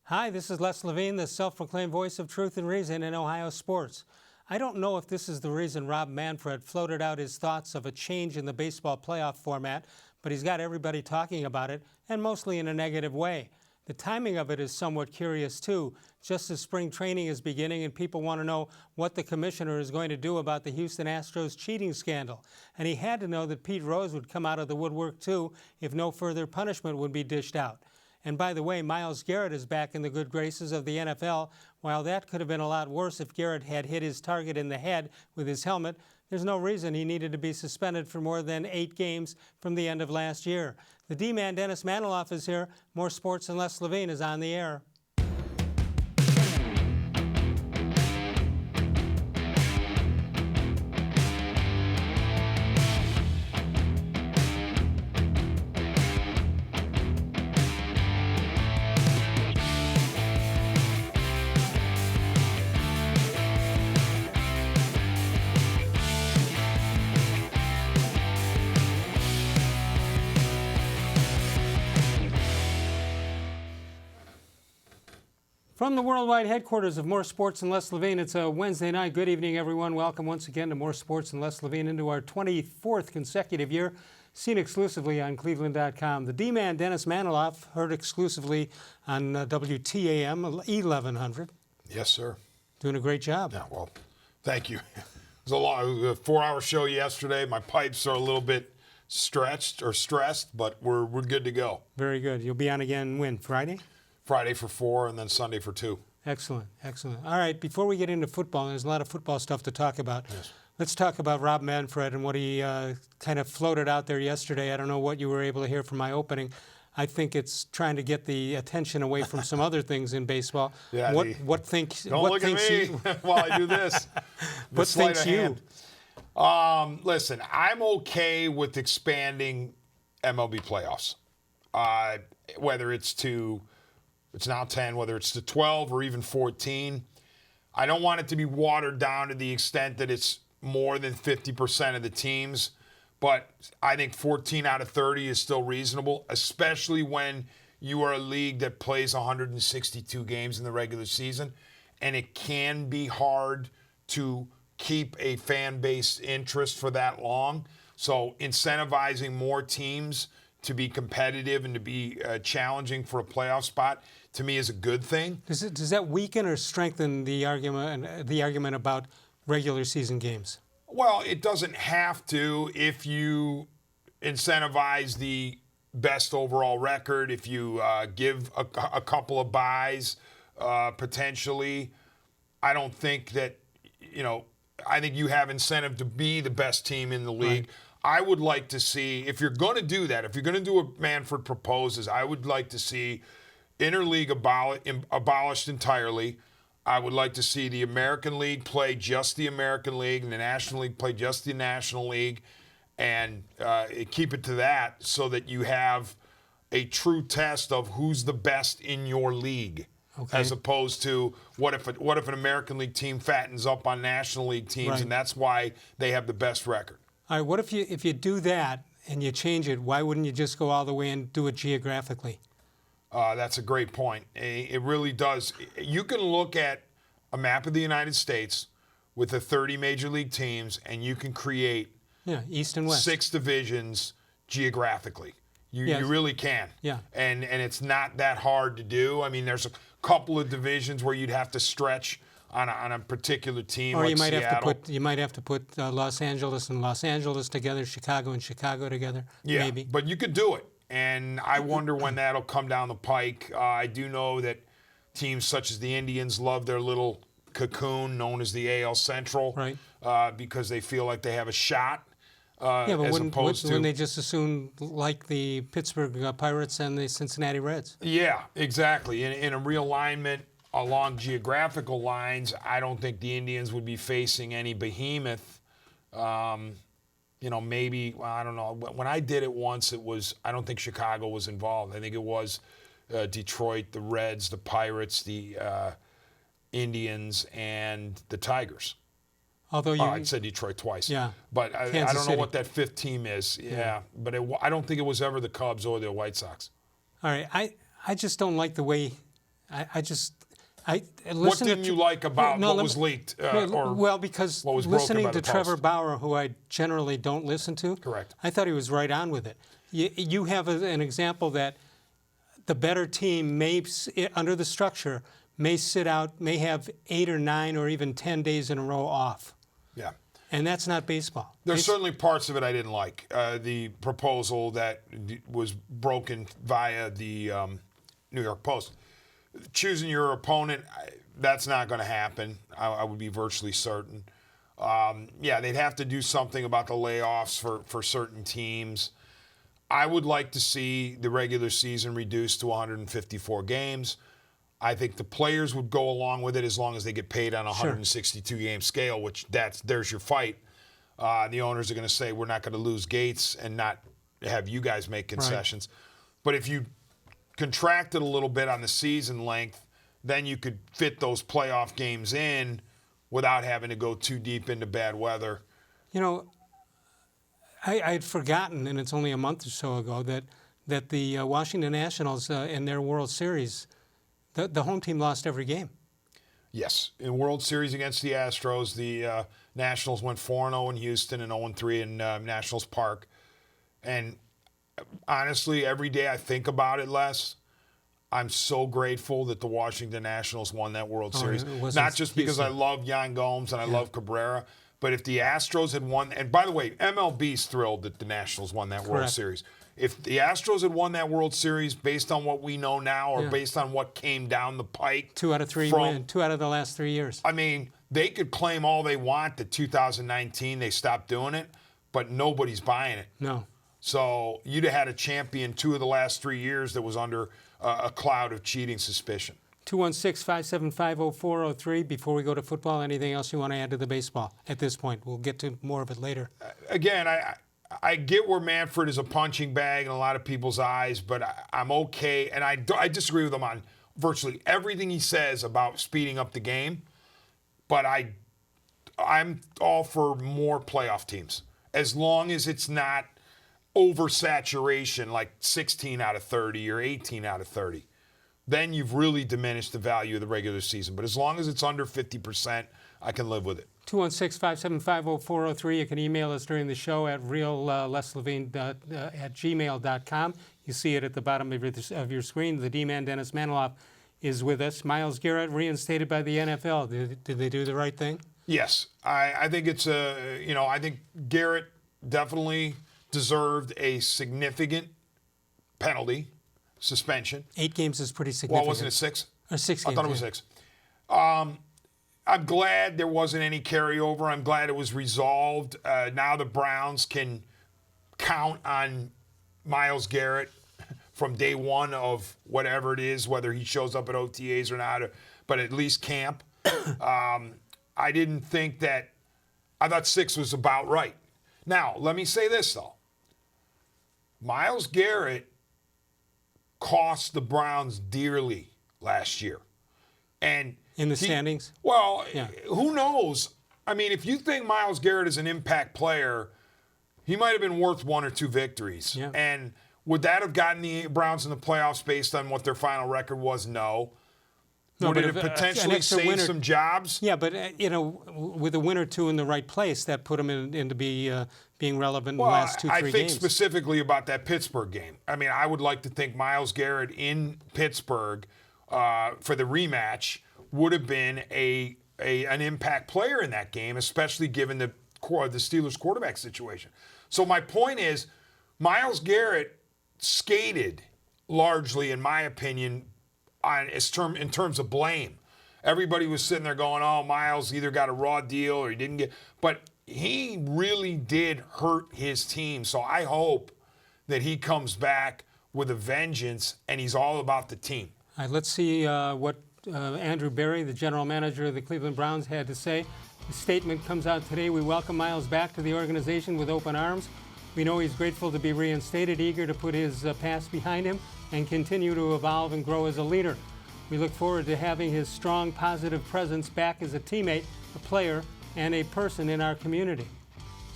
Hi, this is Les-Levine, the self-proclaimed voice of truth and reason in Ohio sports. I don't know if this is the reason Rob-Manfred floated out his thoughts of a change in the baseball playoff format, but he's got everybody talking about it, and mostly in a negative way. The timing of it is somewhat curious, too, just as spring training is beginning and people want to know what the commissioner is going to do about the Houston Astros cheating scandal. And he had to know that Pete Rose would come out of the woodwork, too, if no further punishment would be dished out. And by the way, Myles Garrett is back in the good graces of the NFL. While that could have been a lot worse if Garrett had hit his target in the head with his helmet, there's no reason he needed to be suspended for more than 8 games from the end of last year. The D-man Dennis-Manoloff is here. More Sports and Les-Levine is on the air. From the worldwide headquarters of More Sports and Les-Levine, it's a Wednesday night. Good evening, everyone. Welcome once again to More Sports and Les-Levine into our 24th consecutive year, seen exclusively on cleveland.com. The D-man Dennis-Manoloff, heard exclusively on WTAM 1100. Yes, sir. Doing a great job. Yeah, well, thank you. It was a 4-hour show yesterday. My pipes are a little bit stretched or stressed, but we're good to go. Very good. You'll be on again when? Friday? Friday for 4 and then Sunday for 2. Excellent, excellent. All right, before we get into football, there's a lot of football stuff to talk about. Yes. Let's talk about Rob-Manfred and what he kind of floated out there yesterday. I don't know what you were able to hear from my opening. I think it's trying to get the attention away from some other things in baseball. Yeah, what thinks? Don't what look thinks at me while I do this. What thinks you? Listen, I'm okay with expanding MLB playoffs, whether it's now 10, whether it's to 12 or even 14. I don't want it to be watered down to the extent that it's more than 50% of the teams, but I think 14 out of 30 is still reasonable, especially when you are a league that plays 162 games in the regular season, and it can be hard to keep a fan base interest for that long. So incentivizing more teams to be competitive and to be challenging for a playoff spot, to me, is a good thing. Does that weaken or strengthen the argument about regular season games? Well, it doesn't have to if you incentivize the best overall record, if you give a couple of buys potentially. I don't think that, I think you have incentive to be the best team in the league. Right. I would like to see, if you're going to do that, if you're going to do what Manfred proposes, I would like to see interleague abolished entirely. I would like to see the American League play just the American League and the National League play just the National League, and keep it to that so that you have a true test of who's the best in your league. Okay. As opposed to what if an American League team fattens up on National League teams, right, and that's why they have the best record. All right, what if you do that and you change it, why wouldn't you just go all the way and do it geographically? That's a great point. It really does. You can look at a map of the United States with the 30 major league teams, and you can create East and West 6 divisions geographically. You really can. Yeah. And it's not that hard to do. I mean, there's a couple of divisions where you'd have to stretch on a particular team. Or like you might Seattle. have to put Los Angeles and Los Angeles together, Chicago and Chicago together. Yeah, maybe. But you could do it. And I wonder when that'll come down the pike. I do know that teams such as the Indians love their little cocoon known as the AL Central, right, because they feel like they have a shot. But wouldn't they just as soon like the Pittsburgh Pirates and the Cincinnati Reds? Yeah, exactly. In a realignment along geographical lines, I don't think the Indians would be facing any behemoth. Maybe, I don't know. When I did it once, I don't think Chicago was involved. I think it was Detroit, the Reds, the Pirates, the Indians, and the Tigers. Although I said Detroit twice. Yeah. But I don't know what that 5th team is. Yeah. But I don't think it was ever the Cubs or the White Sox. All right. I just don't like the way What didn't you like about what was leaked? Because what was broken listening by the to Trevor Post? Bauer, who I generally don't listen to, Correct. I thought he was right on with it. You have an example that the better team may, under the structure, may sit out, may have 8 or 9 or even 10 days in a row off. Yeah. And that's not baseball. There's certainly parts of it I didn't like. The proposal that was broken via the New York Post. Choosing your opponent, that's not going to happen. I would be virtually certain. Yeah, they'd have to do something about the layoffs for certain teams. I would like to see the regular season reduced to 154 games. I think the players would go along with it as long as they get paid on a 162-game scale, which there's your fight. The owners are going to say, we're not going to lose Gates and not have you guys make concessions. Right. But if you contracted a little bit on the season length, then you could fit those playoff games in without having to go too deep into bad weather. You know, I had forgotten, and it's only a month or so ago, that the Washington Nationals in their World Series, the home team lost every game. Yes. In World Series against the Astros, the Nationals went 4-0 in Houston and 0-3 in Nationals Park. And honestly, every day I think about it, Les, I'm so grateful that the Washington Nationals won that World Series. Not just because I love Yan Gomes and I love Cabrera, but if the Astros had won, and by the way, MLB's thrilled that the Nationals won that World Series. If the Astros had won that World Series based on what we know now or based on what came down the pike. 2 out of 3 win, 2 out of the last 3 years. I mean, they could claim all they want that 2019 they stopped doing it, but nobody's buying it. No. So you'd have had a champion 2 of the last 3 years that was under a cloud of cheating suspicion. 216-575-0403. Before we go to football, anything else you want to add to the baseball at this point? We'll get to more of it later. Again, I get where Manfred is a punching bag in a lot of people's eyes, but I'm okay. And I disagree with him on virtually everything he says about speeding up the game. But I'm all for more playoff teams, as long as it's not oversaturation like 16 out of 30 or 18 out of 30. Then you've really diminished the value of the regular season. But as long as it's under 50%, I can live with it. 216-575-0403. You can email us during the show at real-levine at gmail.com. You see it at the bottom of your screen. The D-man, Dennis-Manoloff, is with us. Myles Garrett reinstated by the NFL. Did they do the right thing? Yes. I think it's I think Garrett definitely deserved a significant penalty, suspension. 8 games is pretty significant. Well, wasn't it 6? Or 6 games. I thought it was 6. I'm glad there wasn't any carryover. I'm glad it was resolved. Now the Browns can count on Myles Garrett from day one of whatever it is, whether he shows up at OTAs or not, but at least camp. I didn't think that – I thought 6 was about right. Now, let me say this, though. Myles Garrett cost the Browns dearly last year. And in the standings? Well, who knows? I mean, if you think Myles Garrett is an impact player, he might have been worth 1 or 2 victories. Yeah. And would that have gotten the Browns in the playoffs based on what their final record was? No. Would it have potentially saved some jobs? Yeah, but, with a win or 2 in the right place, that put them into being relevant in the last 2-3 games. I think specifically about that Pittsburgh game. I mean, I would like to think Myles Garrett in Pittsburgh for the rematch would have been an impact player in that game, especially given the Steelers quarterback situation. So my point is, Myles Garrett skated largely, in my opinion, in terms of blame. Everybody was sitting there going, oh, Myles either got a raw deal or he didn't get. But he really did hurt his team. So I hope that he comes back with a vengeance and he's all about the team. All right, let's see what Andrew Berry, the general manager of the Cleveland Browns, had to say. The statement comes out today. We welcome Myles back to the organization with open arms. We know he's grateful to be reinstated, eager to put his past behind him and continue to evolve and grow as a leader. We look forward to having his strong, positive presence back as a teammate, a player, and a person in our community.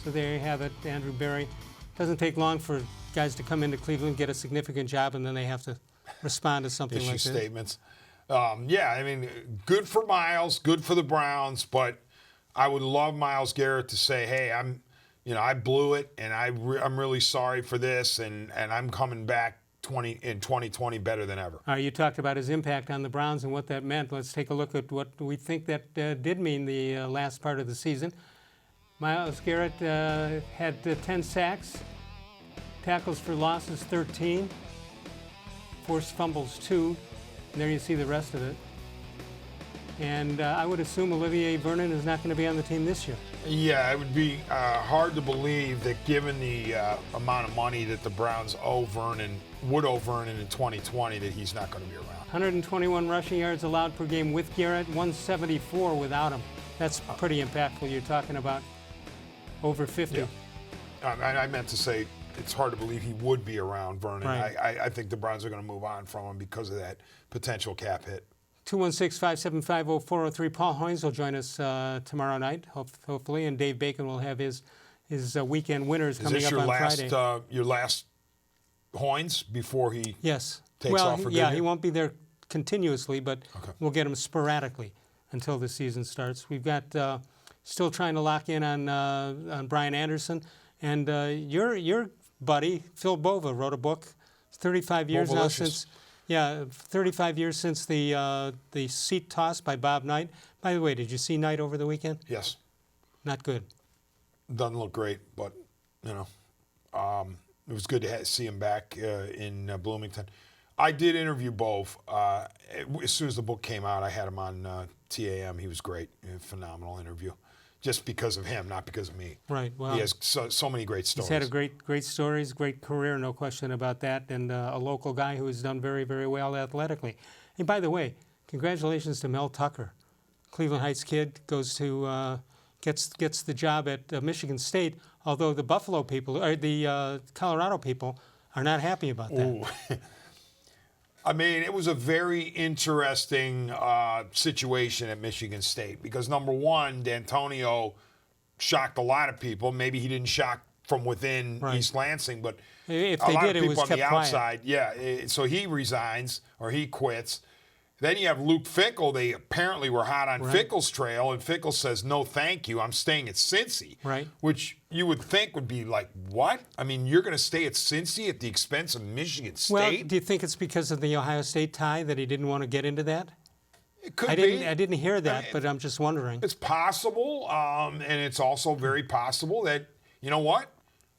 So there you have it, Andrew Berry. Doesn't take long for guys to come into Cleveland, get a significant job, and then they have to respond to something like this. Issue statements. Yeah, I mean, good for Myles, good for the Browns, but I would love Myles Garrett to say, hey, I blew it, and I'm really sorry for this, and I'm coming back in 2020 better than ever. You talked about his impact on the Browns and what that meant. Let's take a look at what we think that did mean the last part of the season. Myles Garrett had 10 sacks, tackles for losses 13, forced fumbles 2, and there you see the rest of it. And I would assume Olivier Vernon is not going to be on the team this year. Yeah, it would be hard to believe that given the amount of money that the Browns owe Vernon in 2020, that he's not going to be around. 121 rushing yards allowed per game with Garrett, 174 without him. That's pretty impactful. You're talking about over 50. Yeah. I meant to say it's hard to believe he would be around Vernon. Right. I think the Browns are going to move on from him because of that potential cap hit. 216-575-0403. Paul Hoynes will join us tomorrow night, hopefully, and Dave Bacon will have his weekend winners coming up on Friday. Your last Hoynes before he takes off for good? Yeah, he won't be there continuously, but we'll get him sporadically until the season starts. We've got still trying to lock in on Brian Anderson, and your buddy Phil Bova wrote a book. 35 years now since. Yeah, 35 years since the seat toss by Bob Knight. By the way, did you see Knight over the weekend? Yes. Not good. Doesn't look great, but it was good to see him back in Bloomington. I did interview both. As soon as the book came out, I had him on TAM. He was great. A phenomenal interview. Just because of him, not because of me. Right. Well, he has so many great stories. He's had great stories, great career, no question about that, and a local guy who has done very, very well athletically. And by the way, congratulations to Mel Tucker, Cleveland Heights kid, goes to gets the job at Michigan State. Although the Buffalo people or the Colorado people are not happy about that. Ooh. I mean, it was a very interesting situation at Michigan State because, number one, D'Antonio shocked a lot of people. Maybe he didn't shock from within East Lansing, but if a they lot did, of people it was on kept the outside. quiet. Yeah, so he resigns or he quits. Then you have Luke Fickell. They apparently were hot on Fickell's trail, and Fickell says, no, thank you. I'm staying at Cincy. Right. Which you would think would be like, what? I mean, you're going to stay at Cincy at the expense of Michigan State? Well, do you think it's because of the Ohio State tie that he didn't want to get into that? It could be. I didn't hear that, but I'm just wondering. It's possible, and it's also very possible that, you know what?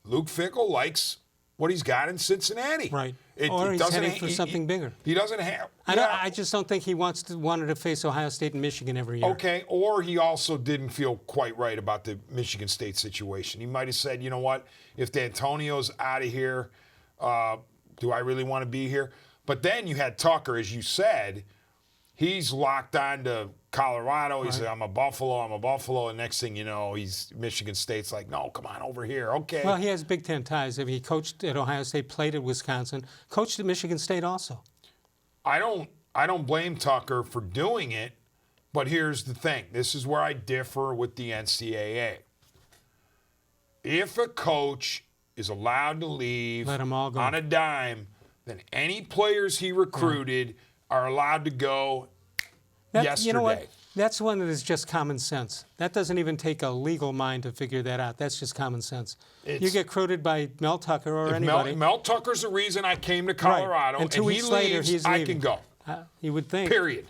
Luke Fickell likes what he's got in Cincinnati. Right. Or he's heading for something bigger. He doesn't have. I just don't think he wanted to face Ohio State and Michigan every year. Okay, or he also didn't feel quite right about the Michigan State situation. He might have said, you know what, if D'Antonio's out of here, do I really want to be here? But then you had Tucker, as you said. He's locked on to Colorado. He said, I'm a Buffalo. And next thing you know, Michigan State's like, no, come on over here. Okay. Well, he has Big Ten ties. I mean, he coached at Ohio State, played at Wisconsin, coached at Michigan State also. I don't blame Tucker for doing it, but here's the thing. This is where I differ with the NCAA. If a coach is allowed to leave Let 'em all go. on a dime, then any players he recruited are allowed to go yesterday. You know what? That's one that is just common sense. That doesn't even take a legal mind to figure that out. That's just common sense. You get recruited by Mel Tucker or anybody. Mel Tucker's the reason I came to Colorado, and 2 weeks he later, leaves, he's I leaving. can go. You would think. Period.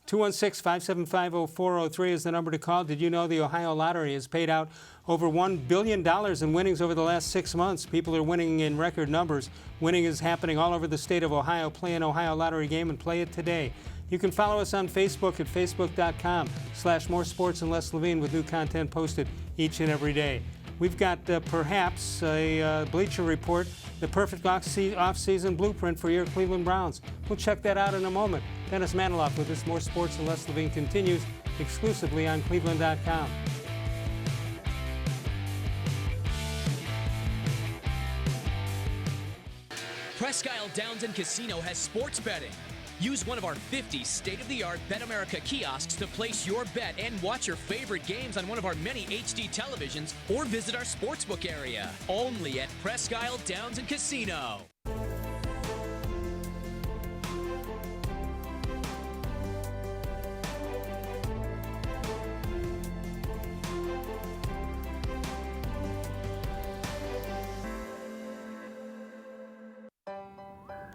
216-575-0403 is the number to call. Did you know the Ohio Lottery has paid out over $1 billion in winnings over the last 6 months? People are winning in record numbers. Winning is happening all over the state of Ohio. Play an Ohio Lottery game and play it today. You can follow us on Facebook at facebook.com/more-sports-and-les-levine with new content posted each and every day. We've got perhaps a Bleacher Report, the perfect off-season blueprint for your Cleveland Browns. We'll check that out in a moment. Dennis-Manoloff with this More Sports and Les Levine continues exclusively on cleveland.com. Presque Isle Downs and Casino has sports betting. Use one of our 50 state-of-the-art Bet America kiosks to place your bet and watch your favorite games on one of our many HD televisions or visit our sportsbook area. Only at Presque Isle Downs and Casino.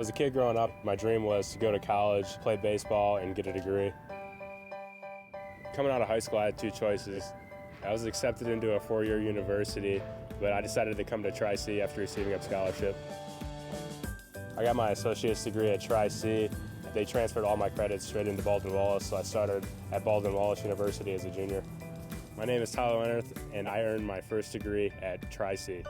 As a kid growing up, my dream was to go to college, play baseball, and get a degree. Coming out of high school, I had two choices. I was accepted into a four-year university, but I decided to come to Tri-C after receiving a scholarship. I got my associate's degree at Tri-C. They transferred all my credits straight into Baldwin-Wallace, so I started at Baldwin-Wallace University as a junior. My name is Tyler Leonard, and I earned my first degree at Tri-C.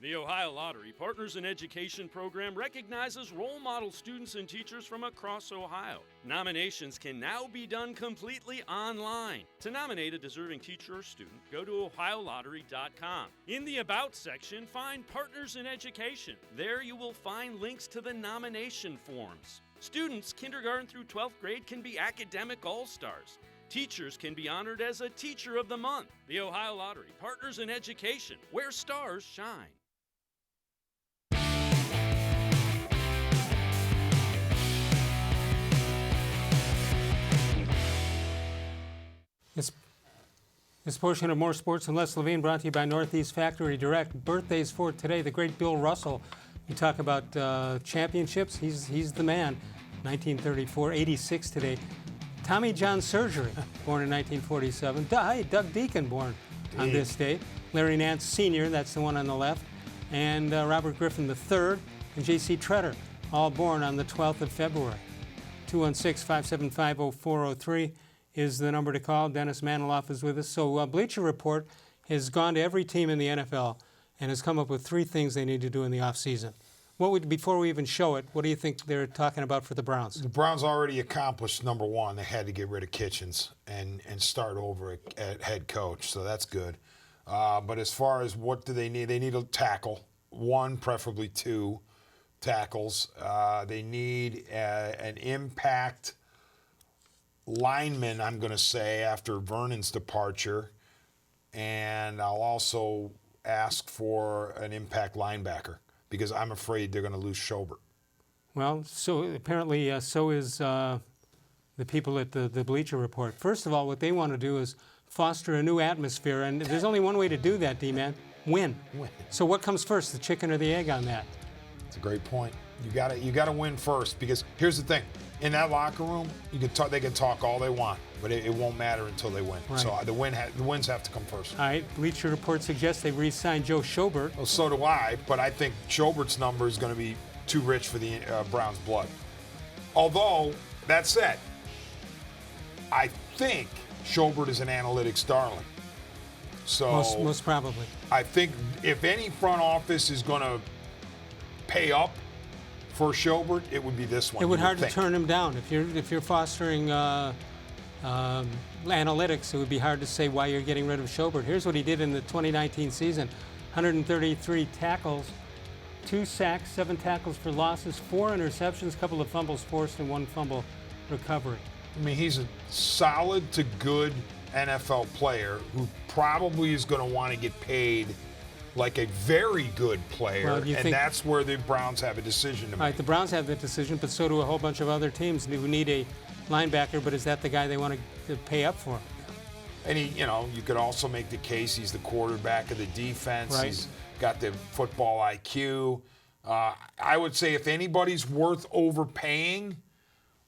The Ohio Lottery Partners in Education program recognizes role model students and teachers from across Ohio. Nominations can now be done completely online. To nominate a deserving teacher or student, go to ohiolottery.com. In the About section, find Partners in Education. There you will find links to the nomination forms. Students kindergarten through 12th grade can be academic all-stars. Teachers can be honored as a Teacher of the Month. The Ohio Lottery Partners in Education, where stars shine. This portion of More Sports and Les-levine brought to you by Northeast Factory Direct. Birthdays for today, the great Bill Russell. You talk about championships, he's the man. 1934, 86 today. Tommy John Surgery, born in 1947. Doug Deacon, born on this date. Larry Nance Sr., that's the one on the left. And Robert Griffin III and J.C. Tretter, all born on the 12th of February. 216-575-0403 is the number to call. Dennis-Manoloff is with us. So Bleacher Report has gone to every team in the NFL and has come up with three things they need to do in the offseason. Before we even show it, what do you think they're talking about for the Browns? The Browns already accomplished number one. They had to get rid of Kitchens and start over at head coach, so that's good. But as far as what do they need a tackle, one, preferably two tackles. They need an impact lineman, I'm going to say, after Vernon's departure. And I'll also ask for an impact linebacker because I'm afraid they're going to lose Schobert. Well, so apparently so is the people at the Bleacher Report. First of all, what they want to do is foster a new atmosphere, and there's only one way to do that, D-Man, win. So what comes first, the chicken or the egg on that? It's a great point. You got to win first, because here's the thing. In that locker room, they can talk all they want, but it won't matter until they win. Right. So the wins have to come first. All right, Bleacher Report suggests they re-signed Joe Schobert. Well, so do I, but I think Schobert's number is going to be too rich for the Browns' blood. Although, that said, I think Schobert is an analytics darling. So Most probably. I think if any front office is going to pay up for Schobert, it would be this one. It would be hard to turn him down. If you're fostering analytics, it would be hard to say why you're getting rid of Schobert. Here's what he did in the 2019 season: 133 tackles, 2 sacks, 7 tackles for losses, 4 interceptions, a couple of fumbles forced, and 1 fumble recovery. I mean, he's a solid to good NFL player who probably is going to want to get paid like a very good player, Well, and that's where the Browns have a decision to make. All right, the Browns have that decision, but so do a whole bunch of other teams who need a linebacker, but is that the guy they want to pay up for? And you could also make the case he's the quarterback of the defense. Right. He's got the football IQ. I would say if anybody's worth overpaying,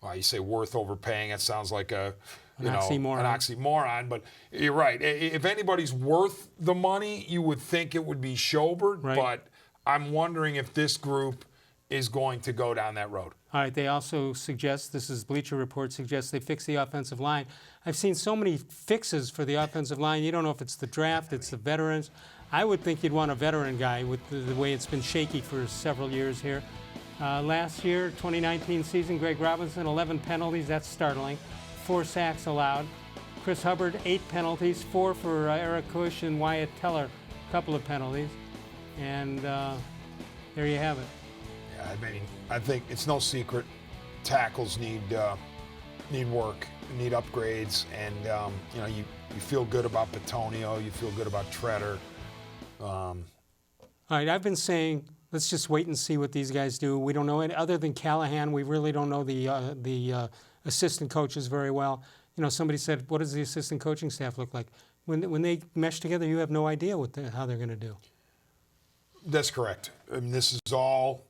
well, you say worth overpaying, that sounds like an oxymoron, but you're right. If anybody's worth the money, you would think it would be Schobert, right. But I'm wondering if this group is going to go down that road. All right, they also suggest, this is Bleacher Report, suggests they fix the offensive line. I've seen so many fixes for the offensive line. You don't know if it's the draft, it's the veterans. I would think you'd want a veteran guy with the way it's been shaky for several years here. Last year, 2019 season, Greg Robinson, 11 penalties, that's startling. 4 sacks allowed. Chris Hubbard, 8 penalties, 4 for Eric Cush and Wyatt Teller, a couple of penalties. And there you have it. Yeah, I mean, I think it's no secret tackles need work, need upgrades, and you feel good about Petonio, you feel good about Tretter. All right, I've been saying let's just wait and see what these guys do. We don't know it other than Callahan. We really don't know the assistant coaches very well. Somebody said, "What does the assistant coaching staff look like?" When they mesh together, you have no idea how they're going to do. That's correct. I mean, this is all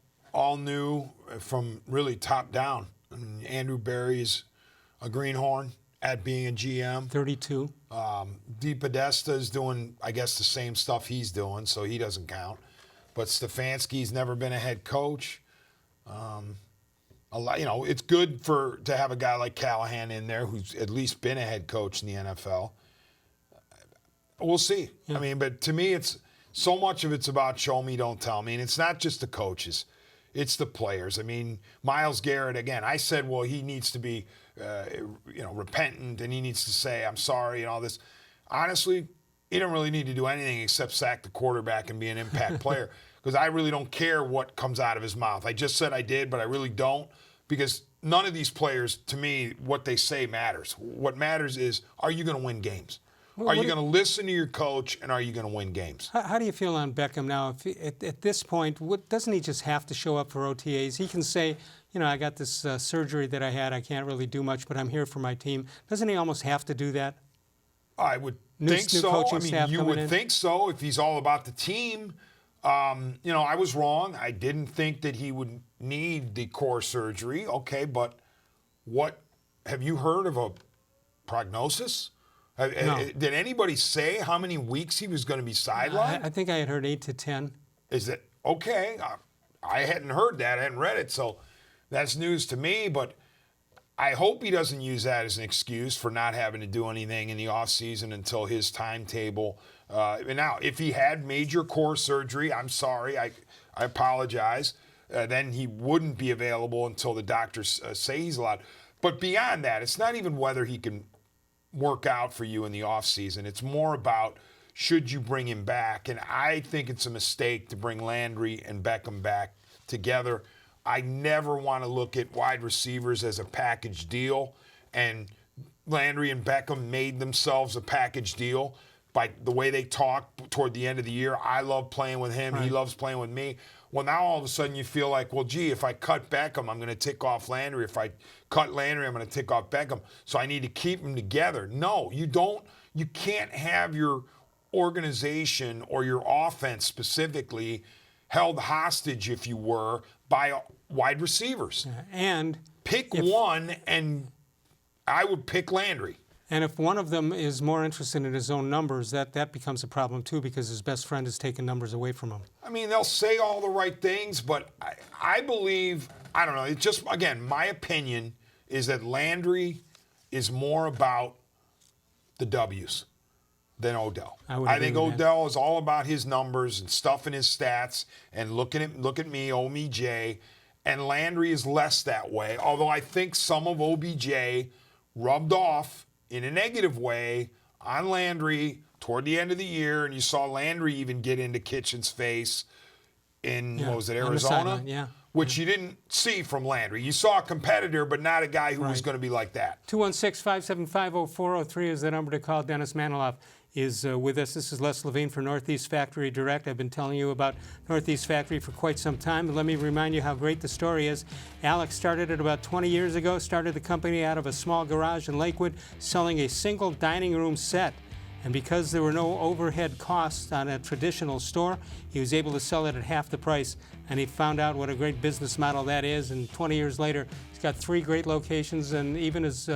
new from really top down. I mean, Andrew Berry's a greenhorn at being a GM. 32. Dee Podesta is doing, I guess, the same stuff he's doing, so he doesn't count. But Stefanski's never been a head coach. It's good to have a guy like Callahan in there who's at least been a head coach in the NFL. We'll see. Yeah. I mean, but to me, it's so much of it's about show me, don't tell me. And it's not just the coaches. It's the players. I mean, Myles Garrett, again, I said, well, he needs to be, repentant, and he needs to say, I'm sorry, and all this. Honestly, he don't really need to do anything except sack the quarterback and be an impact player, because I really don't care what comes out of his mouth. I just said I did, but I really don't, because none of these players, to me, what they say matters. What matters is, are you going to win games? Are you going to listen to your coach, and are you going to win games? How do you feel on Beckham now? At this point, doesn't he just have to show up for OTAs? He can say, I got this surgery that I had. I can't really do much, but I'm here for my team. Doesn't he almost have to do that? I would think so. I mean, you would think so if he's all about the team. I was wrong. I didn't think that he would need the core surgery. Okay, but what have you heard of a prognosis? No. Did anybody say how many weeks he was going to be sidelined? I think I had heard 8 to 10. Is it okay? I hadn't heard that. I hadn't read it, so that's news to me. But I hope he doesn't use that as an excuse for not having to do anything in the offseason until his timetable. Now, if he had major core surgery, I'm sorry, I apologize. Then he wouldn't be available until the doctors say he's allowed. But beyond that, it's not even whether he can work out for you in the offseason. It's more about should you bring him back. And I think it's a mistake to bring Landry and Beckham back together. I never want to look at wide receivers as a package deal. And Landry and Beckham made themselves a package deal by the way they talk toward the end of the year. I love playing with him. Right. He loves playing with me. Well, now all of a sudden you feel like, well, gee, if I cut Beckham, I'm going to tick off Landry. If I cut Landry, I'm going to tick off Beckham. So I need to keep them together. No, you don't. You can't have your organization or your offense specifically held hostage, if you were, by wide receivers. And pick one, and I would pick Landry. And if one of them is more interested in his own numbers, that becomes a problem too, because his best friend is taking numbers away from him. I mean, they'll say all the right things, but I believe, I don't know, it's just, again, my opinion is that Landry is more about the W's than Odell. I think Odell is all about his numbers and stuffing his stats and look at me, OBJ, and Landry is less that way, although I think some of OBJ rubbed off in a negative way on Landry toward the end of the year, and you saw Landry even get into Kitchen's face in, Arizona? Which you didn't see from Landry. You saw a competitor, but not a guy who was going to be like that. 216-575-0403 is the number to call. Dennis-Manoloff is with us. This is Les Levine for Northeast Factory Direct. I've been telling you about Northeast Factory for quite some time, but let me remind you how great the story is. Alex started it about 20 years ago, started the company out of a small garage in Lakewood, selling a single dining room set. And because there were no overhead costs on a traditional store, he was able to sell it at half the price. And he found out what a great business model that is. And 20 years later, he's got 3 great locations. And even as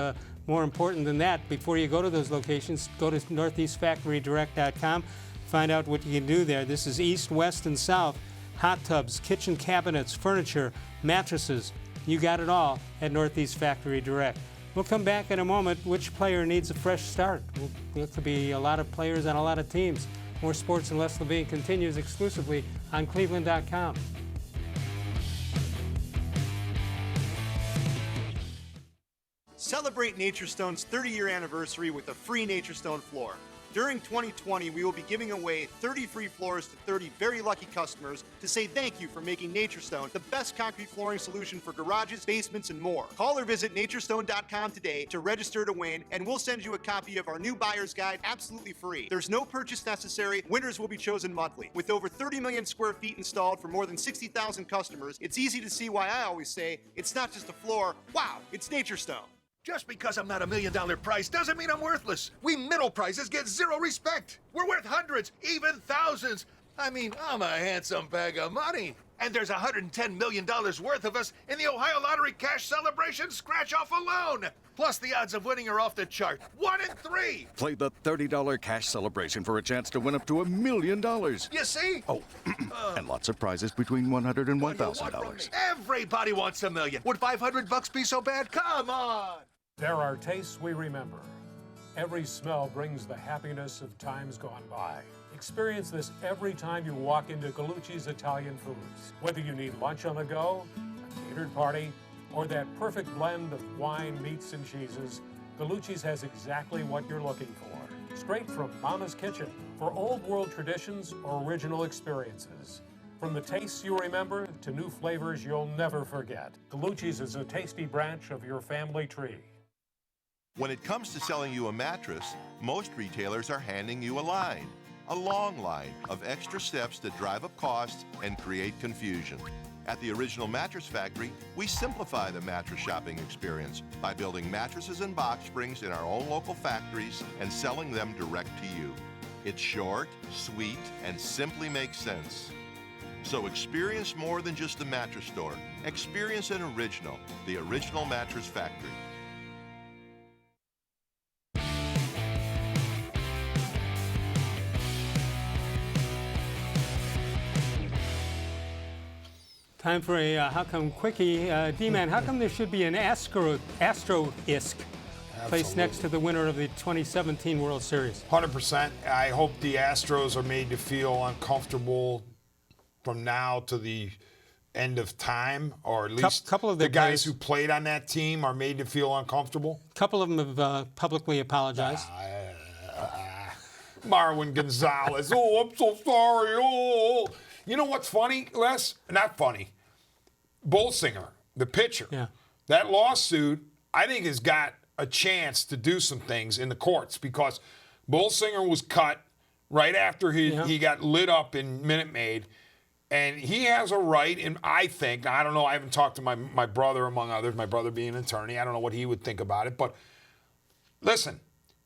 more important than that, before you go to those locations, go to northeastfactorydirect.com. Find out what you can do there. This is east, west, and south. Hot tubs, kitchen cabinets, furniture, mattresses. You got it all at Northeast Factory Direct. We'll come back in a moment. Which player needs a fresh start? There could be a lot of players on a lot of teams. More Sports and Les Levine continues exclusively on cleveland.com. Celebrate NatureStone's 30-year anniversary with a free NatureStone floor. During 2020, we will be giving away 30 free floors to 30 very lucky customers to say thank you for making NatureStone the best concrete flooring solution for garages, basements, and more. Call or visit naturestone.com today to register to win, and we'll send you a copy of our new buyer's guide absolutely free. There's no purchase necessary. Winners will be chosen monthly. With over 30 million square feet installed for more than 60,000 customers, it's easy to see why I always say it's not just a floor. Wow, it's NatureStone. Just because I'm not $1 million price doesn't mean I'm worthless. We middle prices get zero respect. We're worth hundreds, even thousands. I mean, I'm a handsome bag of money. And there's $110 million worth of us in the Ohio Lottery Cash Celebration scratch-off alone. Plus, the odds of winning are off the chart. 1 in 3. Play the $30 cash celebration for a chance to win up to $1 million. You see? Oh, and lots of prizes between $100 and $1,000. Everybody wants $1 million. Would $500 be so bad? Come on. There are tastes we remember. Every smell brings the happiness of times gone by. Experience this every time you walk into Gallucci's Italian Foods. Whether you need lunch on the go, a catered party, or that perfect blend of wine, meats, and cheeses, Gallucci's has exactly what you're looking for. Straight from Mama's Kitchen for old world traditions or original experiences. From the tastes you remember to new flavors you'll never forget. Gallucci's is a tasty branch of your family tree. When it comes to selling you a mattress, most retailers are handing you a line. A long line of extra steps that drive up costs and create confusion. At the Original Mattress Factory, we simplify the mattress shopping experience by building mattresses and box springs in our own local factories and selling them direct to you. It's short, sweet, and simply makes sense. So experience more than just a mattress store. Experience an original, the Original Mattress Factory. Time for a How Come Quickie. D-Man, how come there should be an asterisk placed next to the winner of the 2017 World Series? 100%. I hope the Astros are made to feel uncomfortable from now to the end of time, or at least couple of the their guys players who played on that team are made to feel uncomfortable. A couple of them have publicly apologized. Marwin Gonzalez. Oh, I'm so sorry. Oh. You know what's funny, Les? Not funny. Bolsinger, the pitcher. Yeah. That lawsuit, I think, has got a chance to do some things in the courts, because Bolsinger was cut right after he got lit up in Minute Maid, and he has a right, and I think, I don't know, I haven't talked to my brother, among others, my brother being an attorney, I don't know what he would think about it, but listen,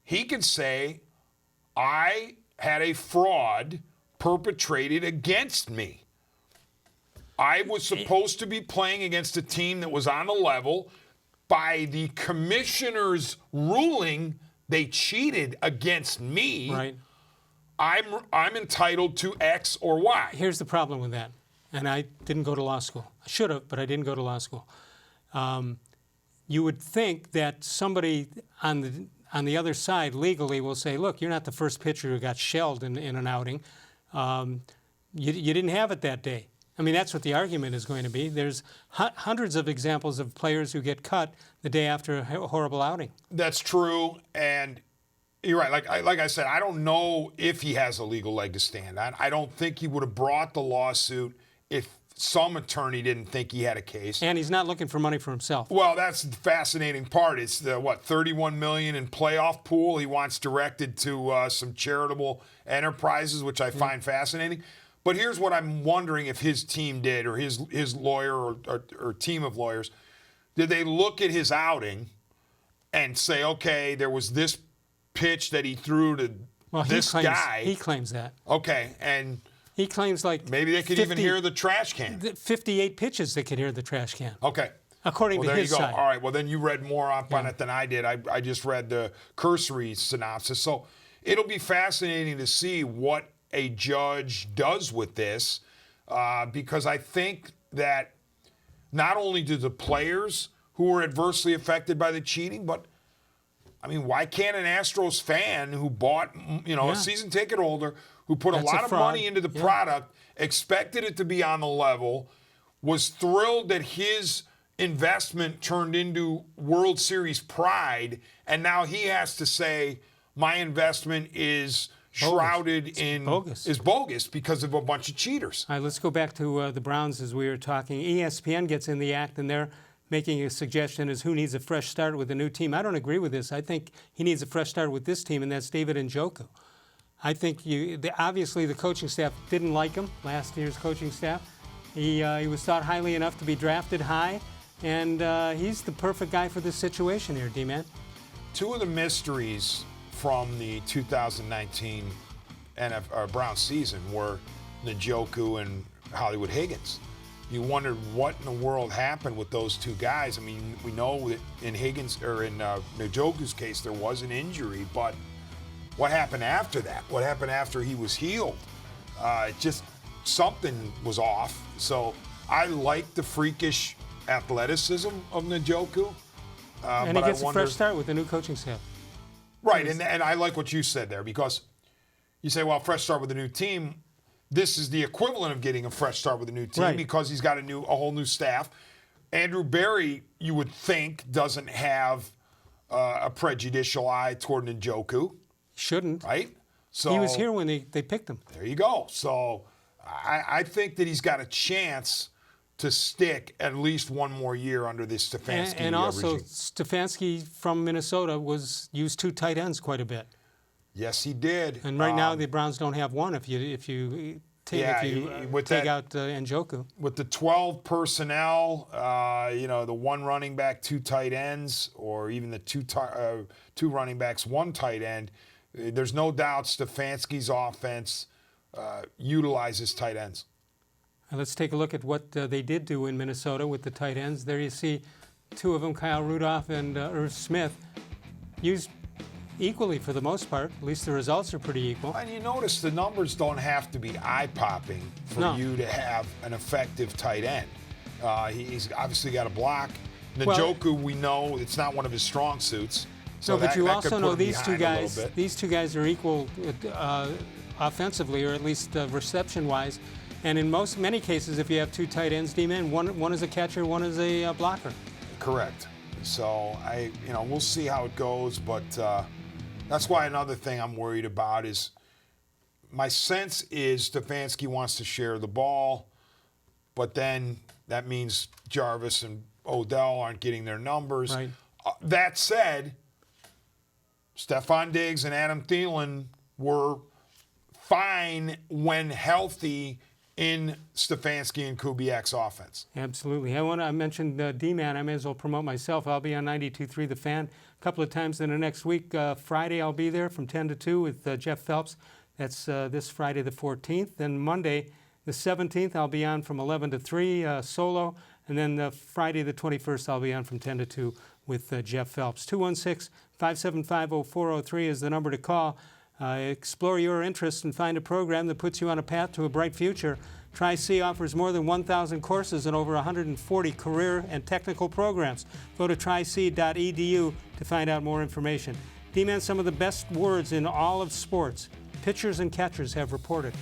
he could say, I had a fraud perpetrated against me. I was supposed to be playing against a team that was on the level. By the commissioner's ruling, they cheated against me. Right. I'm entitled to X or Y. Here's the problem with that, and I didn't go to law school. I should have, but I didn't go to law school. You would think that somebody on the other side legally will say, look, you're not the first pitcher who got shelled in an outing. You didn't have it that day. I mean, that's what the argument is going to be. There's hundreds of examples of players who get cut the day after a horrible outing. That's true, and you're right. Like I said, I don't know if he has a legal leg to stand on. I don't think he would have brought the lawsuit if some attorney didn't think he had a case. And he's not looking for money for himself. Well, that's the fascinating part. It's the, $31 million in playoff pool he wants directed to some charitable enterprises, which I find fascinating. But here's what I'm wondering if his team did, or his lawyer or team of lawyers. Did they look at his outing and say, okay, there was this pitch that he threw to this guy? He claims that. Okay, and he claims like maybe they could even hear the trash can. 58 pitches they could hear the trash can. Okay. According to his side. All right, well, then you read more up on it than I did. I just read the cursory synopsis. So it'll be fascinating to see what a judge does with this, because I think that not only do the players who were adversely affected by the cheating, but, I mean, why can't an Astros fan who bought, a season ticket holder, who put a lot of money into the product, expected it to be on the level, was thrilled that his investment turned into World Series pride, and now he has to say, my investment is shrouded in bogus because of a bunch of cheaters. All right, let's go back to the Browns as we were talking. ESPN gets in the act, and they're making a suggestion as who needs a fresh start with a new team. I don't agree with this. I think he needs a fresh start with this team, and that's David-Njoku. I think obviously the coaching staff didn't like him, last year's coaching staff. He was thought highly enough to be drafted high, and he's the perfect guy for this situation here, D-Man. Two of the mysteries from the 2019 Browns season were Njoku and Hollywood Higgins. You wondered what in the world happened with those two guys. I mean, we know that in Higgins or in Njoku's case there was an injury, but what happened after that? What happened after he was healed? Just something was off. So I like the freakish athleticism of Njoku. And he gets a fresh start with the new coaching staff. Right, and I like what you said there, because you say, well, fresh start with a new team. This is the equivalent of getting a fresh start with a new team, right, because he's got a whole new staff. Andrew Berry, you would think, doesn't have a prejudicial eye toward Njoku. Shouldn't. Right? So he was here when they picked him. There you go. So I think that he's got a chance to stick at least one more year under this Stefanski And also, regime. Stefanski from Minnesota used two tight ends quite a bit. Yes, he did. And right now the Browns don't have one if you take out Njoku. With the 12 personnel, the one running back, two tight ends, or even the two running backs, one tight end, there's no doubt Stefanski's offense utilizes tight ends. Let's take a look at what they did do in Minnesota with the tight ends. There you see two of them, Kyle Rudolph and Irv Smith, used equally for the most part. At least the results are pretty equal. And you notice the numbers don't have to be eye-popping for you to have an effective tight end. He's obviously got a block. Njoku, we know it's not one of his strong suits. So but you also know these two guys are equal offensively, or at least reception-wise. And in many cases, if you have two tight ends, D-men, one is a catcher, one is a blocker. Correct. So we'll see how it goes, but that's why another thing I'm worried about is my sense is Stefanski wants to share the ball, but then that means Jarvis and Odell aren't getting their numbers. Right. That said, Stephon Diggs and Adam Thielen were fine when healthy in Stefanski and Kubiak's offense. Absolutely. I mentioned D-Man. I may as well promote myself. I'll be on 92.3 The Fan a couple of times in the next week. Friday I'll be there from 10 to 2 with Jeff Phelps. That's this Friday the 14th. Then Monday the 17th I'll be on from 11 to 3 solo. And then Friday the 21st I'll be on from 10 to 2 with Jeff Phelps. 216-575-0403 is the number to call. Explore your interests and find a program that puts you on a path to a bright future. Tri-C offers more than 1,000 courses and over 140 career and technical programs. Go to tric.edu to find out more information. D-Man, some of the best words in all of sports, pitchers and catchers have reported.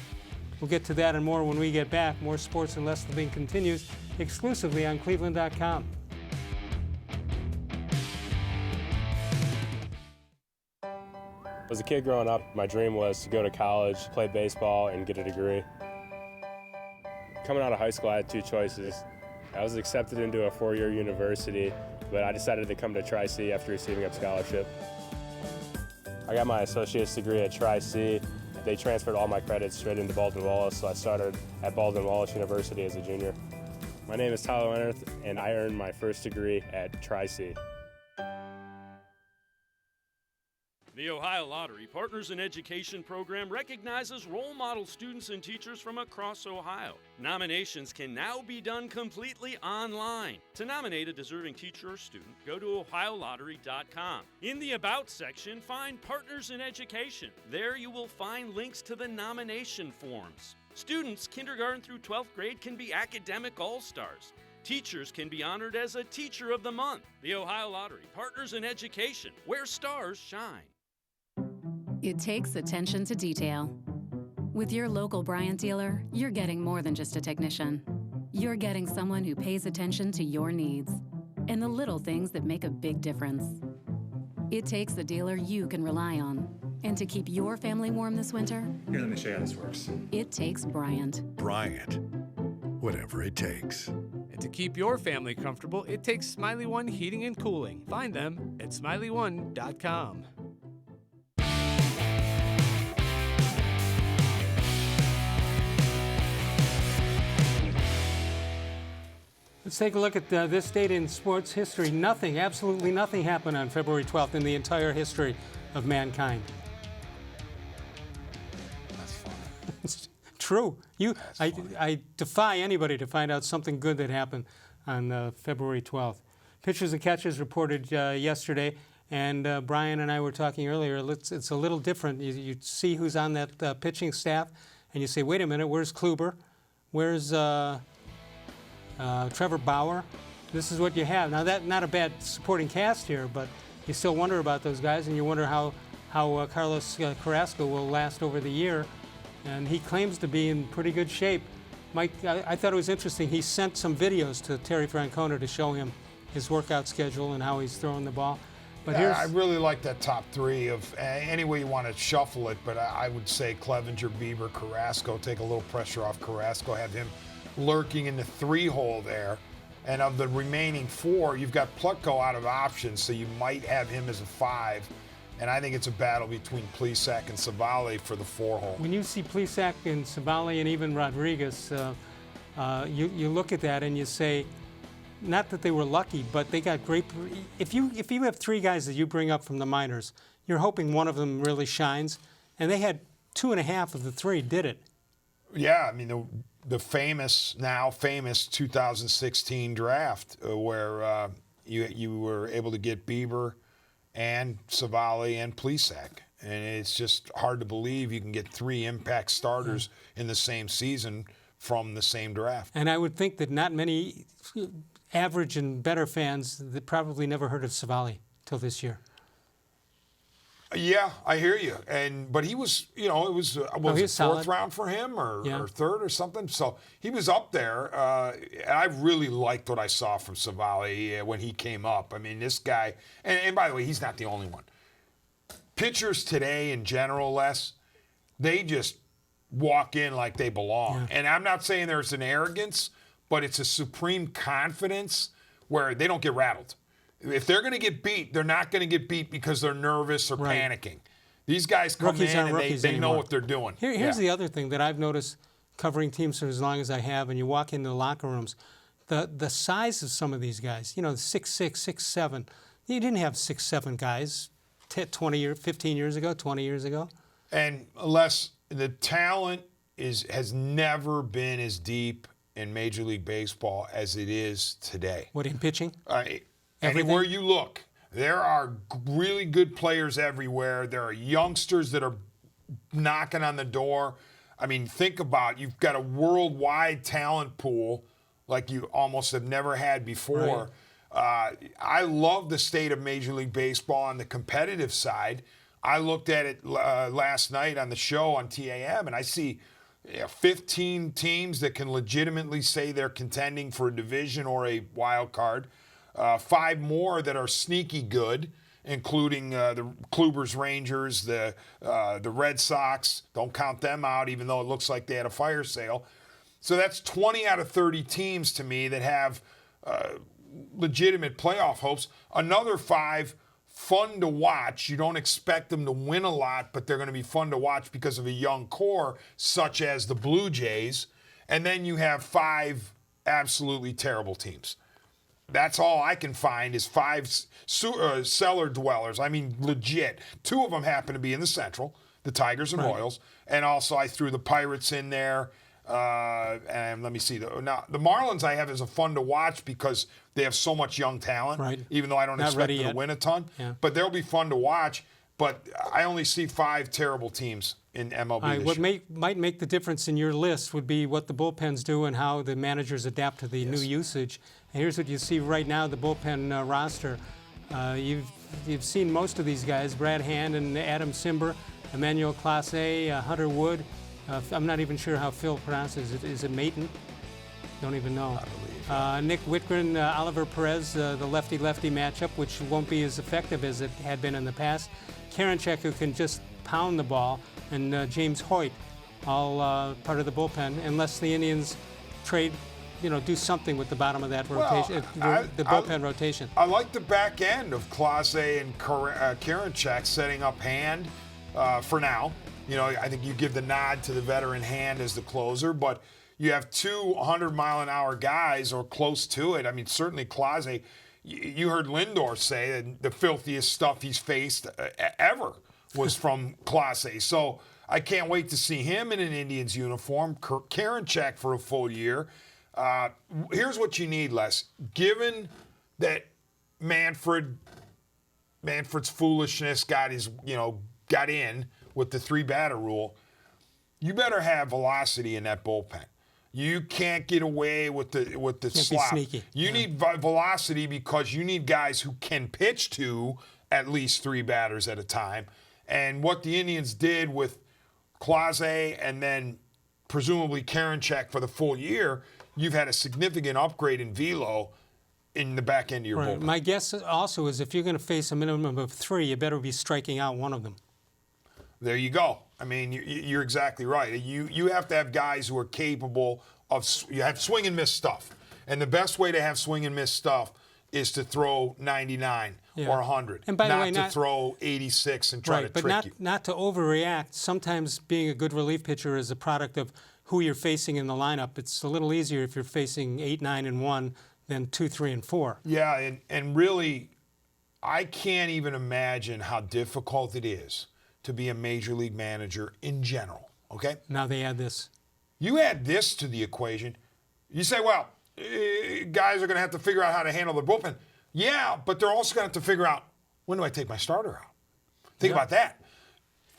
We'll get to that and more when we get back. More Sports and Les-levine continues exclusively on cleveland.com. As a kid growing up, my dream was to go to college, play baseball, and get a degree. Coming out of high school, I had two choices. I was accepted into a four-year university, but I decided to come to Tri-C after receiving a scholarship. I got my associate's degree at Tri-C. They transferred all my credits straight into Baldwin-Wallace, so I started at Baldwin-Wallace University as a junior. My name is Tyler Leonard, and I earned my first degree at Tri-C. The Ohio Lottery Partners in Education program recognizes role model students and teachers from across Ohio. Nominations can now be done completely online. To nominate a deserving teacher or student, go to ohiolottery.com. In the About section, find Partners in Education. There you will find links to the nomination forms. Students kindergarten through 12th grade can be academic all-stars. Teachers can be honored as a Teacher of the Month. The Ohio Lottery Partners in Education, where stars shine. It takes attention to detail. With your local Bryant dealer, you're getting more than just a technician. You're getting someone who pays attention to your needs and the little things that make a big difference. It takes a dealer you can rely on. And to keep your family warm this winter, here, let me show you how this works. It takes Bryant. Bryant. Whatever it takes. And to keep your family comfortable, it takes Smiley One Heating and Cooling. Find them at smiley1.com. Let's take a look at this date in sports history. Nothing, absolutely nothing happened on February 12th in the entire history of mankind. That's funny. true. I defy anybody to find out something good that happened on February 12th. Pitchers and catchers reported yesterday, and Brian and I were talking earlier. It's a little different. You see who's on that pitching staff, and you say, wait a minute, where's Kluber? Where's Trevor Bauer? This is what you have. Now, that's not a bad supporting cast here, but you still wonder about those guys, and you wonder how Carlos-Carrasco will last over the year. And he claims to be in pretty good shape. Mike, I thought it was interesting. He sent some videos to Terry Francona to show him his workout schedule and how he's throwing the ball. But I really like that top three of any way you want to shuffle it, but I would say Clevinger, Bieber, Carrasco, take a little pressure off Carrasco, have him lurking in the 3-hole there. And of the remaining 4, you've got Plutko out of options, so you might have him as a 5. And I think it's a battle between Plesac and Civale for the 4-hole. When you see Plesac and Civale and even Rodriguez, you look at that and you say, not that they were lucky, but they got great. If you have 3 guys that you bring up from the minors, you're hoping one of them really shines, and they had 2.5 of the 3 did it. Yeah, I mean the famous 2016 draft where you were able to get Bieber and Civale and Plesac. And it's just hard to believe you can get 3 impact starters in the same season from the same draft. And I would think that not many average and better fans that probably never heard of Civale till this year. Yeah, I hear you. But he was, it was a fourth round for him or third or something. So he was up there. And I really liked what I saw from Civale when he came up. I mean, this guy, and by the way, he's not the only one. Pitchers today in general, Les, they just walk in like they belong. Yeah. And I'm not saying there's an arrogance, but it's a supreme confidence where they don't get rattled. If they're going to get beat, they're not going to get beat because they're nervous or panicking. These guys come in and they know what they're doing. Here's the other thing that I've noticed covering teams for as long as I have, and you walk into the locker rooms, the size of some of these guys, 6'6", 6'7". You didn't have 6'7" guys 15 years ago, 20 years ago. And Les, the talent has never been as deep in Major League Baseball as it is today. What, in pitching? Anywhere you look, there are really good players everywhere. There are youngsters that are knocking on the door. I mean, think about, you've got a worldwide talent pool like you almost have never had before. Right. I love the state of Major League Baseball on the competitive side. I looked at it last night on the show on TAM, and I see 15 teams that can legitimately say they're contending for a division or a wild card. 5 more that are sneaky good, including the Kluber's Rangers, the Red Sox. Don't count them out, even though it looks like they had a fire sale. So that's 20 out of 30 teams to me that have legitimate playoff hopes. Another 5 fun to watch. You don't expect them to win a lot, but they're going to be fun to watch because of a young core, such as the Blue Jays. And then you have 5 absolutely terrible teams. That's all I can find is 5 cellar dwellers. I mean, legit. 2 of them happen to be in the Central, the Tigers and Royals. And also I threw the Pirates in there. And let me see. Now, the Marlins I have as a fun to watch because they have so much young talent, even though I don't expect them to win a ton. Yeah. But they'll be fun to watch. But I only see 5 terrible teams in MLB this what year. Might make the difference in your list would be what the bullpens do and how the managers adapt to the new usage. And here's what you see right now, the bullpen roster. You've seen most of these guys, Brad Hand and Adam Cimber, Emmanuel Clase, Hunter Wood. I'm not even sure how Phil pronounces it. Is it Maton? Don't even know. I believe. Nick Whitgren, Oliver Perez, the lefty-lefty matchup, which won't be as effective as it had been in the past. Karinchak, who can just pound the ball, and James Hoyt, all part of the bullpen, unless the Indians trade, do something with the bottom of that rotation, the bullpen rotation. I like the back end of Clase and Karinchak setting up Hand for now. I think you give the nod to the veteran Hand as the closer, but you have 2 100-mile-an-hour guys or close to it. I mean, certainly Clase. You heard Lindor say that the filthiest stuff he's faced ever was from Clase. So I can't wait to see him in an Indians uniform. Karinchak for a full year. Here's what you need, Les. Given that Manfred's foolishness got in with the 3-batter rule, you better have velocity in that bullpen. You can't get away with the slop. You need velocity because you need guys who can pitch to at least 3 batters at a time. And what the Indians did with Clase and then presumably Karinchak for the full year, you've had a significant upgrade in velo in the back end of your bullpen. My guess also is if you're going to face a minimum of 3, you better be striking out one of them. There you go. I mean, you're exactly right. You have to have guys who are capable of you have swing and miss stuff. And the best way to have swing and miss stuff is to throw 99 or 100. And by the way, not to throw 86 and try to trick you. But not to overreact. Sometimes being a good relief pitcher is a product of who you're facing in the lineup. It's a little easier if you're facing 8, 9, and 1 than 2, 3, and 4. Yeah, and really, I can't even imagine how difficult it is to be a major league manager in general, okay? Now they add this. You add this to the equation. You say, well, guys are going to have to figure out how to handle their bullpen. Yeah, but they're also going to have to figure out, when do I take my starter out? Think about that.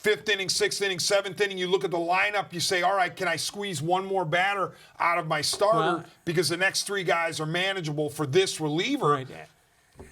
5th inning, 6th inning, 7th inning, you look at the lineup, you say, all right, can I squeeze one more batter out of my starter because the next 3 guys are manageable for this reliever? Right.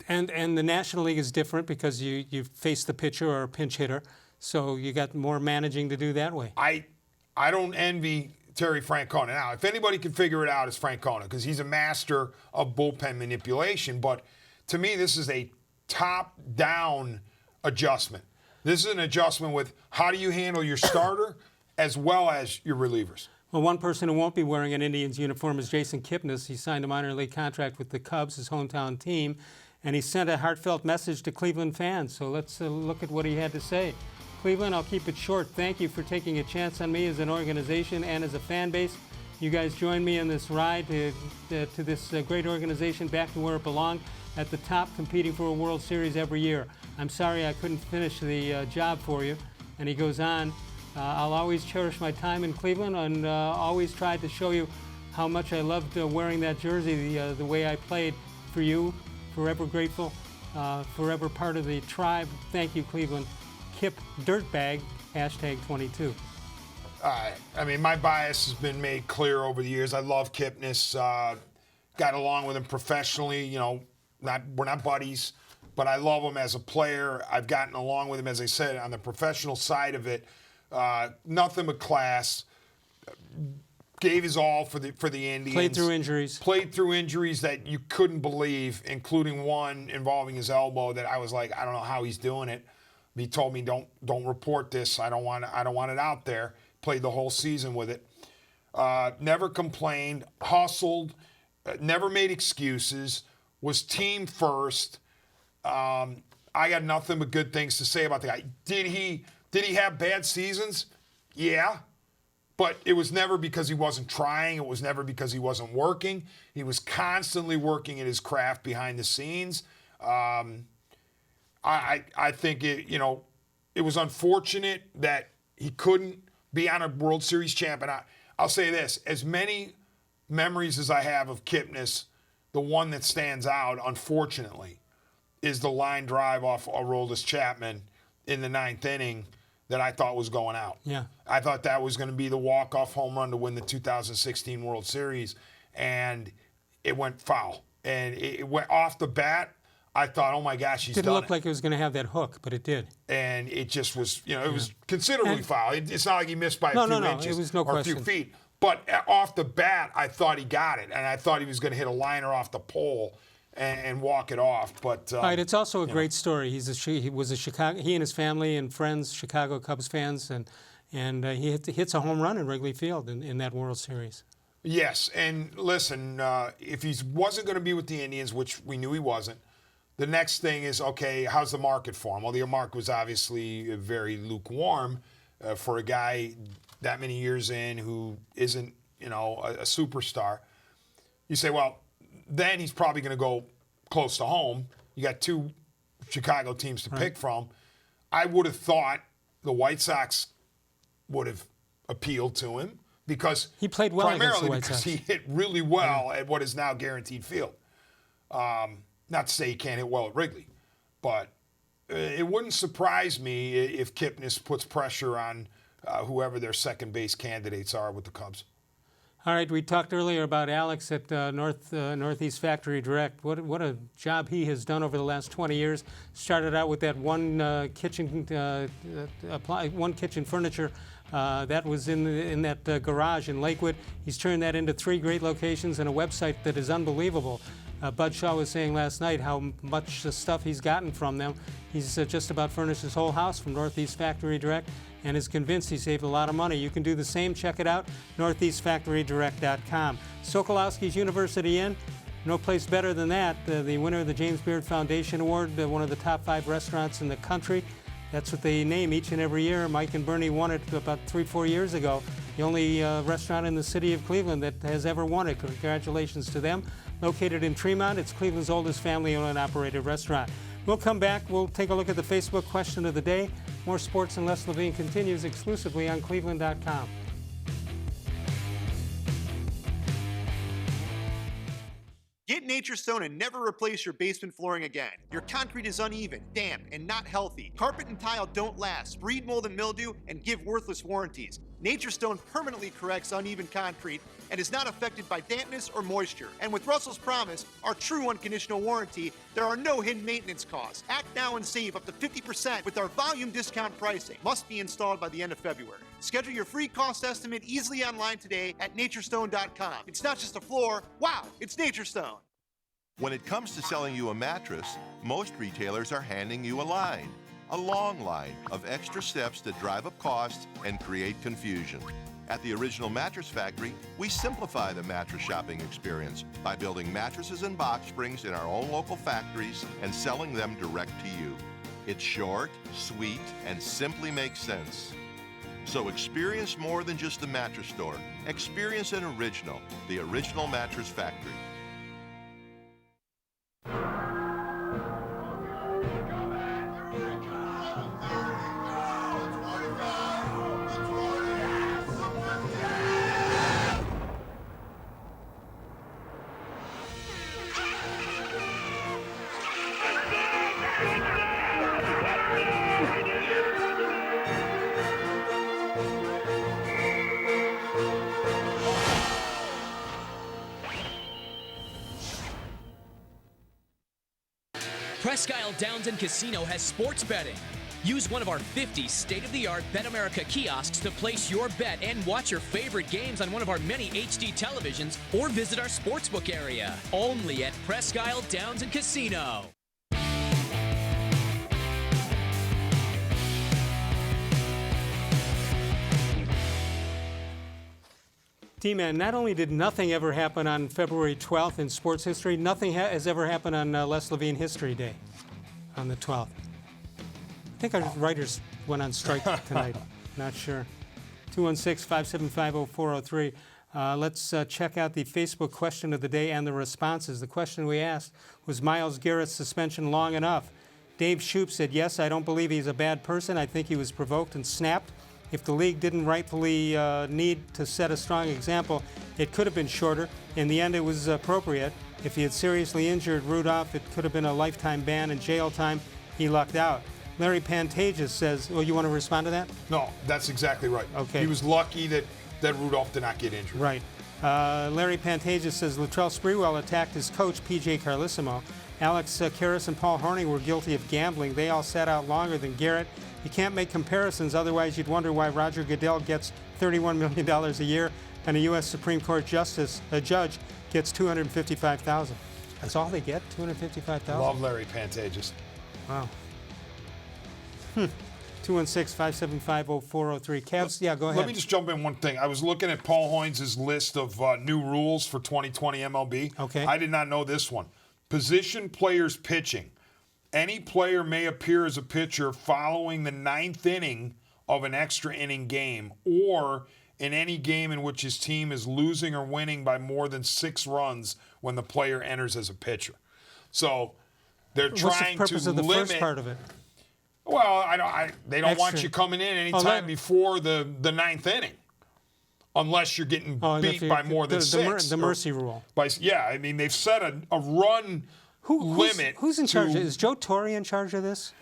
And the National League is different because you face the pitcher or a pinch hitter, so you got more managing to do that way. I don't envy Terry Francona. Now, if anybody can figure it out, it's Francona because he's a master of bullpen manipulation. But to me, this is a top-down adjustment. This is an adjustment with how do you handle your starter as well as your relievers. Well, one person who won't be wearing an Indians uniform is Jason-Kipnis. He signed a minor league contract with the Cubs, his hometown team, and he sent a heartfelt message to Cleveland fans. So let's look at what he had to say. Cleveland, I'll keep it short. Thank you for taking a chance on me as an organization and as a fan base. You guys joined me in this ride to this great organization back to where it belonged, at the top, competing for a World Series every year. I'm sorry I couldn't finish the job for you. And he goes on, I'll always cherish my time in Cleveland and always tried to show you how much I loved wearing that jersey, the way I played for you. Forever grateful, forever part of the tribe. Thank you, Cleveland. Kip Dirtbag, #22. I mean, my bias has been made clear over the years. I love Kipnis. Got along with him professionally. You know, we're not buddies, but I love him as a player. I've gotten along with him, as I said, on the professional side of it. Nothing but class. Gave his all for the Indians. Played through injuries. Played through injuries that you couldn't believe, including one involving his elbow that I was like, I don't know how he's doing it. He told me, don't report this. I don't want it out there. Played the whole season with it. Never complained. Hustled. Never made excuses. Was team first. I got nothing but good things to say about the guy. Did he have bad seasons? Yeah. But it was never because he wasn't trying. It was never because he wasn't working. He was constantly working at his craft behind the scenes. I think it was unfortunate that he couldn't be on a World Series champ. And I'll say this, as many memories as I have of Kipnis, the one that stands out, unfortunately, is the line drive off Aroldis Chapman in the 9th inning that I thought was going out. Yeah. I thought that was going to be the walk-off home run to win the 2016 World Series, and it went foul. And it went off the bat. I thought, oh my gosh, he's done it. Didn't look like it was going to have that hook, but it did. And it just was, it was considerably foul. It's not like he missed by a few inches it was no or question. a few feet. But off the bat, I thought he got it, and I thought he was going to hit a liner off the pole and walk it off. But all right, it's also a great story. He was a Chicago. He and his family and friends, Chicago Cubs fans, and he hits a home run in Wrigley Field in that World Series. Yes, and listen, if he wasn't going to be with the Indians, which we knew he wasn't, the next thing is, okay, how's the market for him? Well, the market was obviously very lukewarm for a guy that many years in who isn't, a superstar. You say, well, then he's probably going to go close to home. You got 2 Chicago teams to pick from. I would have thought the White Sox would have appealed to him because he played well against the primarily White because Sox. he hit really well at what is now Guaranteed Field. Not to say he can't hit well at Wrigley, but it wouldn't surprise me if Kipnis puts pressure on whoever their second base candidates are with the Cubs. All right, we talked earlier about Alex at Northeast Factory Direct. What a job he has done over the last 20 years. Started out with that one kitchen furniture that was in that garage in Lakewood. He's turned that into 3 great locations and a website that is unbelievable. Bud Shaw was saying last night how much stuff he's gotten from them. He's just about furnished his whole house from Northeast Factory Direct and is convinced he saved a lot of money. You can do the same. Check it out, northeastfactorydirect.com. Sokolowski's University Inn, no place better than that. The winner of the James Beard Foundation Award, one of the top 5 restaurants in the country. That's what they name each and every year. Mike and Bernie won it about 3-4 years ago. The only restaurant in the city of Cleveland that has ever won it. Congratulations to them. Located in Tremont, it's Cleveland's oldest family-owned and operated restaurant. We'll come back. We'll take a look at the Facebook question of the day. More Sports and Les-Levine continues exclusively on cleveland.com. Get Nature Stone and never replace your basement flooring again. Your concrete is uneven, damp, and not healthy. Carpet and tile don't last, breed mold and mildew, and give worthless warranties. Nature Stone permanently corrects uneven concrete and is not affected by dampness or moisture. And with Russell's Promise, our true unconditional warranty, there are no hidden maintenance costs. Act now and save up to 50% with our volume discount pricing. Must be installed by the end of February. Schedule your free cost estimate easily online today at naturestone.com. It's not just a floor. Wow, it's Nature Stone. When it comes to selling you a mattress, most retailers are handing you a line. A long line of extra steps that drive up costs and create confusion. At the Original Mattress Factory, we simplify the mattress shopping experience by building mattresses and box springs in our own local factories and selling them direct to you. It's short, sweet, and simply makes sense. So experience more than just a mattress store. Experience an original, the Original Mattress Factory. Presque Isle Downs and Casino has sports betting. Use one of our 50 state-of-the-art Bet America kiosks to place your bet and watch your favorite games on one of our many HD televisions or visit our sportsbook area. Only at Presque Isle Downs and Casino. D-Man, not only did nothing ever happen on February 12th in sports history, nothing has ever happened on Les-Levine History Day on the 12th. I think our writers went on strike tonight. Not sure. 216-575-0403. Let's check out the Facebook question of the day and the responses. The question we asked was Myles Garrett's suspension long enough? Dave Shoup said, yes, I don't believe he's a bad person. I think he was provoked and snapped. If the league didn't rightfully need to set a strong example, it could have been shorter. In the end, it was appropriate. If he had seriously injured Rudolph, it could have been a lifetime ban and jail time. He lucked out. Larry Pantages says, well, you want to respond to that? No, that's exactly right. Okay. He was lucky that Rudolph did not get injured. Right. Larry Pantages says Latrell Sprewell attacked his coach, P.J. Carlissimo. Alex Karras and Paul Hornung were guilty of gambling. They all sat out longer than Garrett. You can't make comparisons, otherwise you'd wonder why Roger Goodell gets $31 million a year and a U.S. Supreme Court judge gets $255,000. That's all they get, $255,000? Love Larry Pantages. Wow. 216-575-0403. Cavs, yeah, go ahead. Let me just jump in one thing. I was looking at Paul Hoynes' list of new rules for 2020 MLB. Okay. I did not know this one. Position players pitching. Any player may appear as a pitcher following the 9th inning of an extra inning game or in any game in which his team is losing or winning by more than 6 runs when the player enters as a pitcher. So they're trying to limit. What's the purpose of the first part of it? Well, they don't want Extra. you coming in anytime before the ninth inning, unless you're getting beat by more than six. The mercy rule. I mean, they've set a run limit. Who's in charge? Is Joe Torre in charge of this?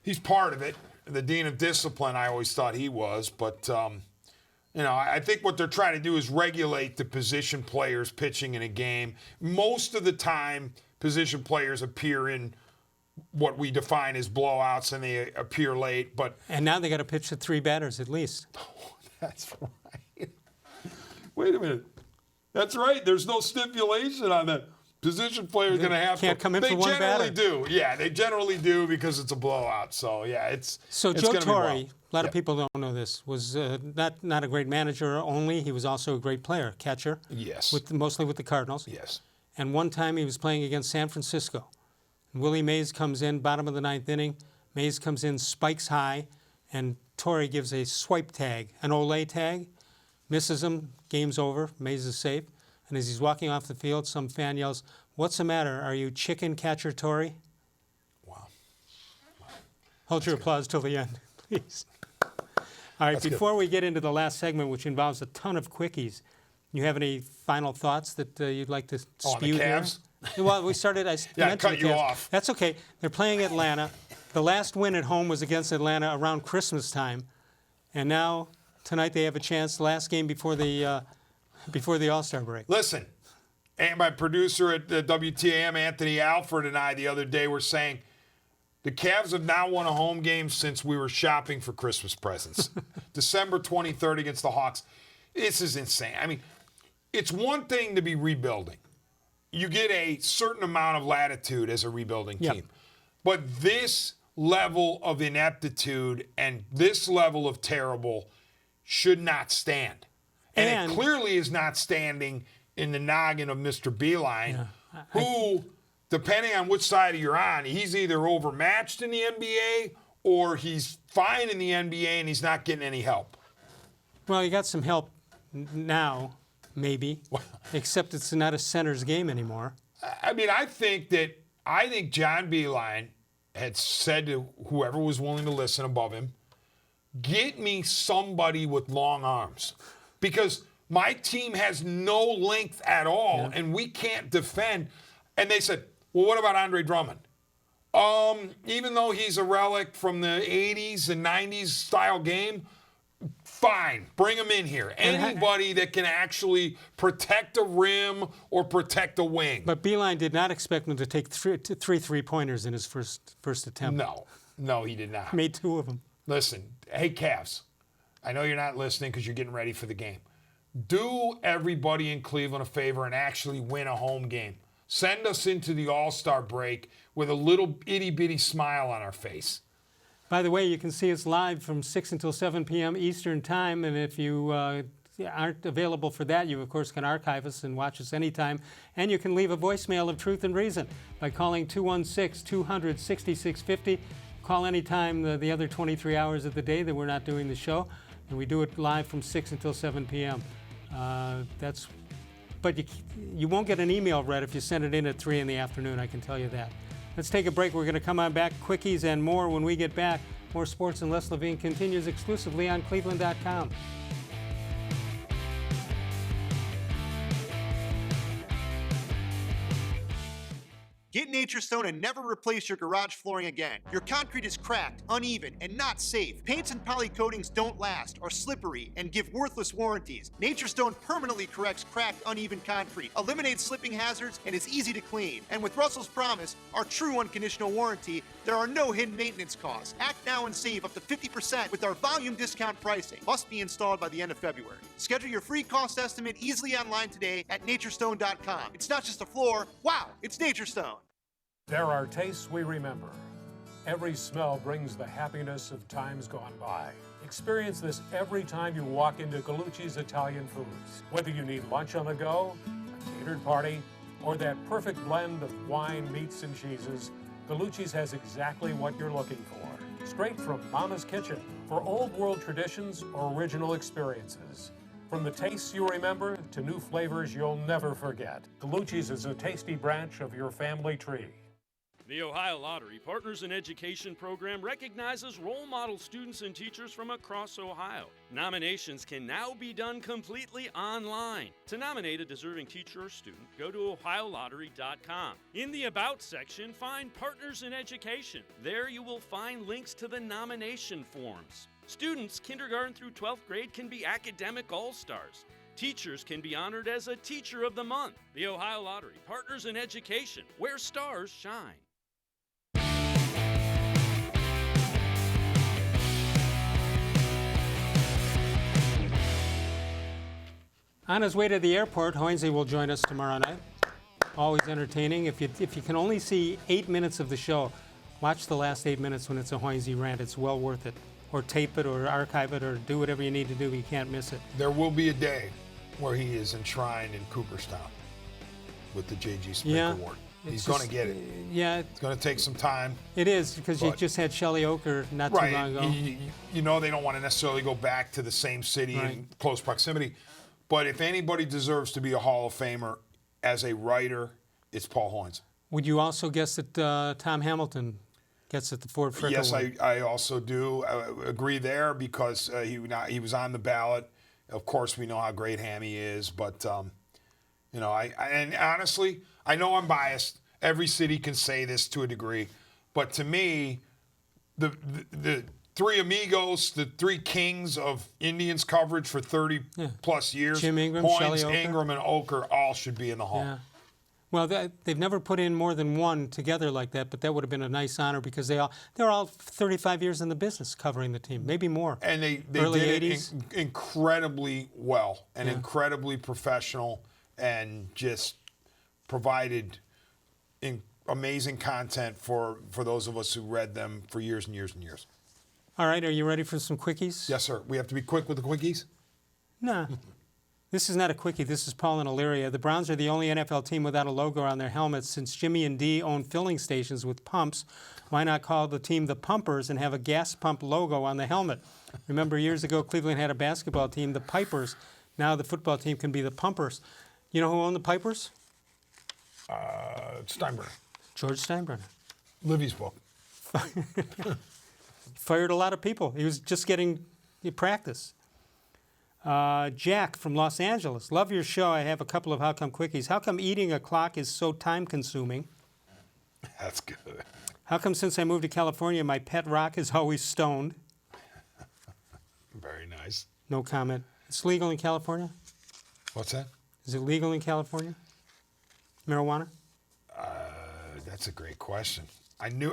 He's part of it. The dean of discipline, I always thought he was, but I think what they're trying to do is regulate the position players pitching in a game. Most of the time, position players appear in what we define as blowouts, and they appear late. And now they got to pitch to 3 batters at least. That's right. Wait a minute. That's right. There's no stipulation on that. Position players going to have can't come in for one batter. They generally do. Yeah, they generally do because it's a blowout. So yeah, it's Joe Torre. A lot of people don't know this. Was not a great manager only. He was also a great player, catcher. Yes. Mostly with the Cardinals. Yes. And one time he was playing against San Francisco. Willie Mays comes in, bottom of the 9th inning. Mays comes in, spikes high, and Torre gives a swipe tag, an Olay tag, misses him, game's over, Mays is safe. And as he's walking off the field, some fan yells, "What's the matter? Are you chicken catcher Torre?" Wow. Hold your applause till the end, please. All right, before we get into the last segment, which involves a ton of quickies, you have any final thoughts that you'd like to spew the here? Cavs? Well, we started. I cut you off. That's okay. They're playing Atlanta. The last win at home was against Atlanta around Christmas time, and now tonight they have a chance. The last game before the All-Star break. Listen, and my producer at the WTAM, Anthony Alford, and I the other day were saying the Cavs have now won a home game since we were shopping for Christmas presents. December 23rd against the Hawks. This is insane. I mean, it's one thing to be rebuilding. You get a certain amount of latitude as a rebuilding team. But this level of ineptitude and this level of terrible should not stand. And it clearly is not standing in the noggin of Mr. Beilein, who, depending on which side you're on, he's either overmatched in the NBA or he's fine in the NBA and he's not getting any help. Well, you got some help now, maybe, except it's not a center's game anymore. I mean, I think John Beilein had said to whoever was willing to listen above him, get me somebody with long arms. Because my team has no length at all, and we can't defend. And they said, well, what about Andre Drummond? Even though he's a relic from the 80s and 90s style game, fine, bring him in here. Anybody that can actually protect a rim or protect a wing. But Beilein did not expect him to take three 3-pointers in his first attempt. No, he did not. Made 2 of them. Listen, hey, Cavs, I know you're not listening because you're getting ready for the game. Do everybody in Cleveland a favor and actually win a home game. Send us into the All-Star break with a little itty-bitty smile on our face. By the way, you can see us live from 6 until 7 p.m. Eastern Time, and if you aren't available for that, you, of course, can archive us and watch us anytime. And you can leave a voicemail of Truth and Reason by calling 216-200-6650. Call anytime the other 23 hours of the day that we're not doing the show, and we do it live from 6 until 7 p.m. But you won't get an email read if you send it in at 3 in the afternoon, I can tell you that. Let's take a break. We're going to come on back, quickies and more when we get back. More Sports and Les-Levine continues exclusively on cleveland.com. Get Nature Stone and never replace your garage flooring again. Your concrete is cracked, uneven, and not safe. Paints and poly coatings don't last, are slippery, and give worthless warranties. Nature Stone permanently corrects cracked, uneven concrete, eliminates slipping hazards, and is easy to clean. And with Russell's Promise, our true unconditional warranty, there are no hidden maintenance costs. Act now and save up to 50% with our volume discount pricing. Must be installed by the end of February. Schedule your free cost estimate easily online today at naturestone.com. It's not just a floor. Wow, it's Nature Stone. There are tastes we remember. Every smell brings the happiness of times gone by. Experience this every time you walk into Gallucci's Italian Foods. Whether you need lunch on the go, a catered party, or that perfect blend of wine, meats, and cheeses, Gallucci's has exactly what you're looking for. Straight from Mama's Kitchen for old world traditions or original experiences. From the tastes you remember to new flavors you'll never forget, Gallucci's is a tasty branch of your family tree. The Ohio Lottery Partners in Education program recognizes role model students and teachers from across Ohio. Nominations can now be done completely online. To nominate a deserving teacher or student, go to ohiolottery.com. In the About section, find Partners in Education. There you will find links to the nomination forms. Students kindergarten through 12th grade can be academic all-stars. Teachers can be honored as a Teacher of the Month. The Ohio Lottery Partners in Education, where stars shine. On his way to the airport, Hoynesy will join us tomorrow night. Always entertaining. If you can only see 8 minutes of the show, watch the last 8 minutes when it's a Hoynesy rant. It's well worth it. Or tape it, or archive it, or do whatever you need to do. You can't miss it. There will be a day where he is enshrined in Cooperstown with the J.G. Smith Award. He's going to get it. Yeah. It's going to take some time. It is, because you just had Shelley Oker not too long ago. You know they don't want to necessarily go back to the same city in close proximity. But if anybody deserves to be a Hall of Famer as a writer, it's Paul Hoynes. Would you also guess that Tom Hamilton gets at the Ford Frick Yes, Award? I also do agree there, because he was on the ballot. Of course, we know how great Hammy is, but and honestly, I know I'm biased. Every city can say this to a degree, but to me, the three amigos, the three kings of Indians coverage for 30 plus years, Jim Ingram, Hoynes, Shelley Oker. Ingram, and Oker, all should be in the Hall. Yeah. Well, they've never put in more than one together like that, but that would have been a nice honor, because they're all 35 years in the business covering the team, maybe more. And they Early did 80s. it incredibly well and incredibly professional, and just provided amazing content for those of us who read them for years and years and years. All right, are you ready for some quickies? Yes, sir. We have to be quick with the quickies? No. This is not a quickie. This is Paul and Elyria. The Browns are the only NFL team without a logo on their helmets. Since Jimmy and Dee own filling stations with pumps, why not call the team the Pumpers and have a gas pump logo on the helmet? Remember, years ago, Cleveland had a basketball team, the Pipers. Now the football team can be the Pumpers. You know who owned the Pipers? Steinbrenner. George Steinbrenner. Livy's book. Fired a lot of people. He was just getting practice. Jack from Los Angeles. Love your show. I have a couple of How Come Quickies. How come eating a clock is so time-consuming? That's good. How come since I moved to California, my pet rock is always stoned? Very nice. No comment. It's legal in California? What's that? Is it legal in California? Marijuana? That's a great question.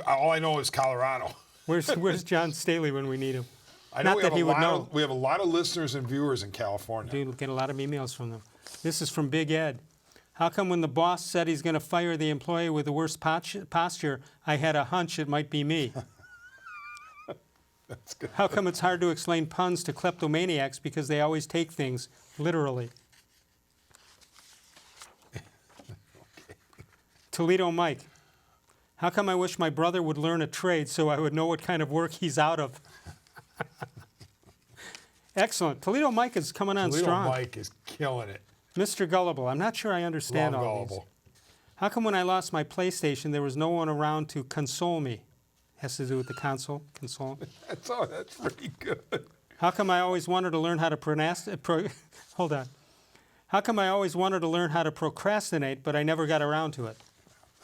All I know is Colorado. Where's John Staley when we need him? I know Not that he would know. We have a lot of listeners and viewers in California. Dude, we get a lot of emails from them. This is from Big Ed. How come when the boss said he's going to fire the employee with the worst posture, I had a hunch it might be me? That's good. How come it's hard to explain puns to kleptomaniacs because they always take things literally? Okay. Toledo Mike. How come I wish my brother would learn a trade so I would know what kind of work he's out of? Excellent. Toledo Mike is coming on strong. Toledo Mike is killing it. Mr. Gullible. I'm not sure I understand Love all Gullible. these. How come when I lost my PlayStation, there was no one around to console me? Has to do with the console. Console. That's pretty good. How come I always wanted to learn how to Hold on. How come I always wanted to learn how to procrastinate, but I never got around to it?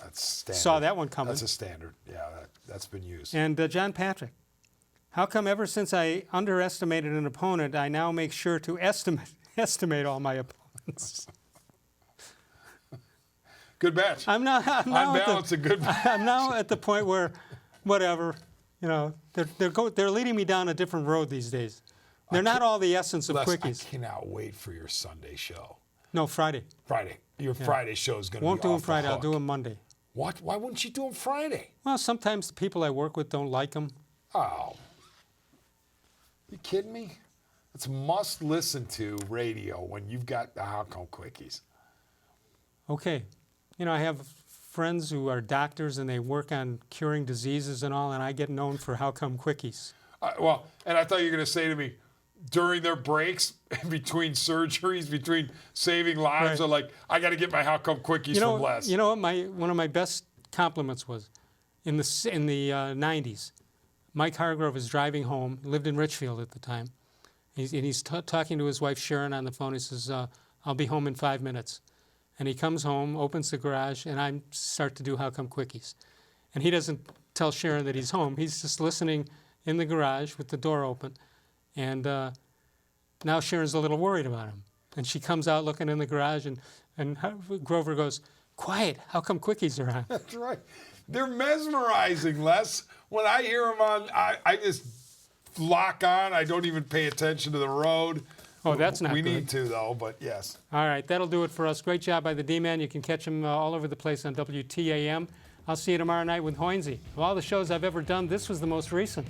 That's standard. Saw that one coming. That's a standard. Yeah, that's been used. And John Patrick. How come ever since I underestimated an opponent, I now make sure to estimate all my opponents? Good match. I'm now On balance, a good match. I'm now at the point where, whatever, they're leading me down a different road these days. They're not all the essence of Les, quickies. I cannot wait for your Sunday show. No, Friday. Friday. Your Friday show is going to be Won't do them off the Friday. I'll hook. do them Monday. What? Why wouldn't you do them Friday? Well, sometimes the people I work with don't like them. Oh. You kidding me? It's must-listen to radio when you've got the How Come Quickies. Okay. I have friends who are doctors and they work on curing diseases and all, and I get known for How Come Quickies. And I thought you were going to say to me, during their breaks, between surgeries, between saving lives, Right. they're like, I got to get my How Come Quickies from Les. You know what one of my best compliments was? in the 90s. Mike Hargrove is driving home, lived in Richfield at the time. He's talking to his wife Sharon on the phone. He says, I'll be home in 5 minutes. And he comes home, opens the garage, and I start to do How Come Quickies. And he doesn't tell Sharon that he's home. He's just listening in the garage with the door open. And now Sharon's a little worried about him. And she comes out looking in the garage, and Grover goes, quiet, how come Quickies are on? That's right. They're mesmerizing, Les. When I hear them on, I just lock on. I don't even pay attention to the road. Oh, that's not good. We need to, though, but yes. All right, that'll do it for us. Great job by the D-Man. You can catch him all over the place on WTAM. I'll see you tomorrow night with Hoynesy. Of all the shows I've ever done, this was the most recent.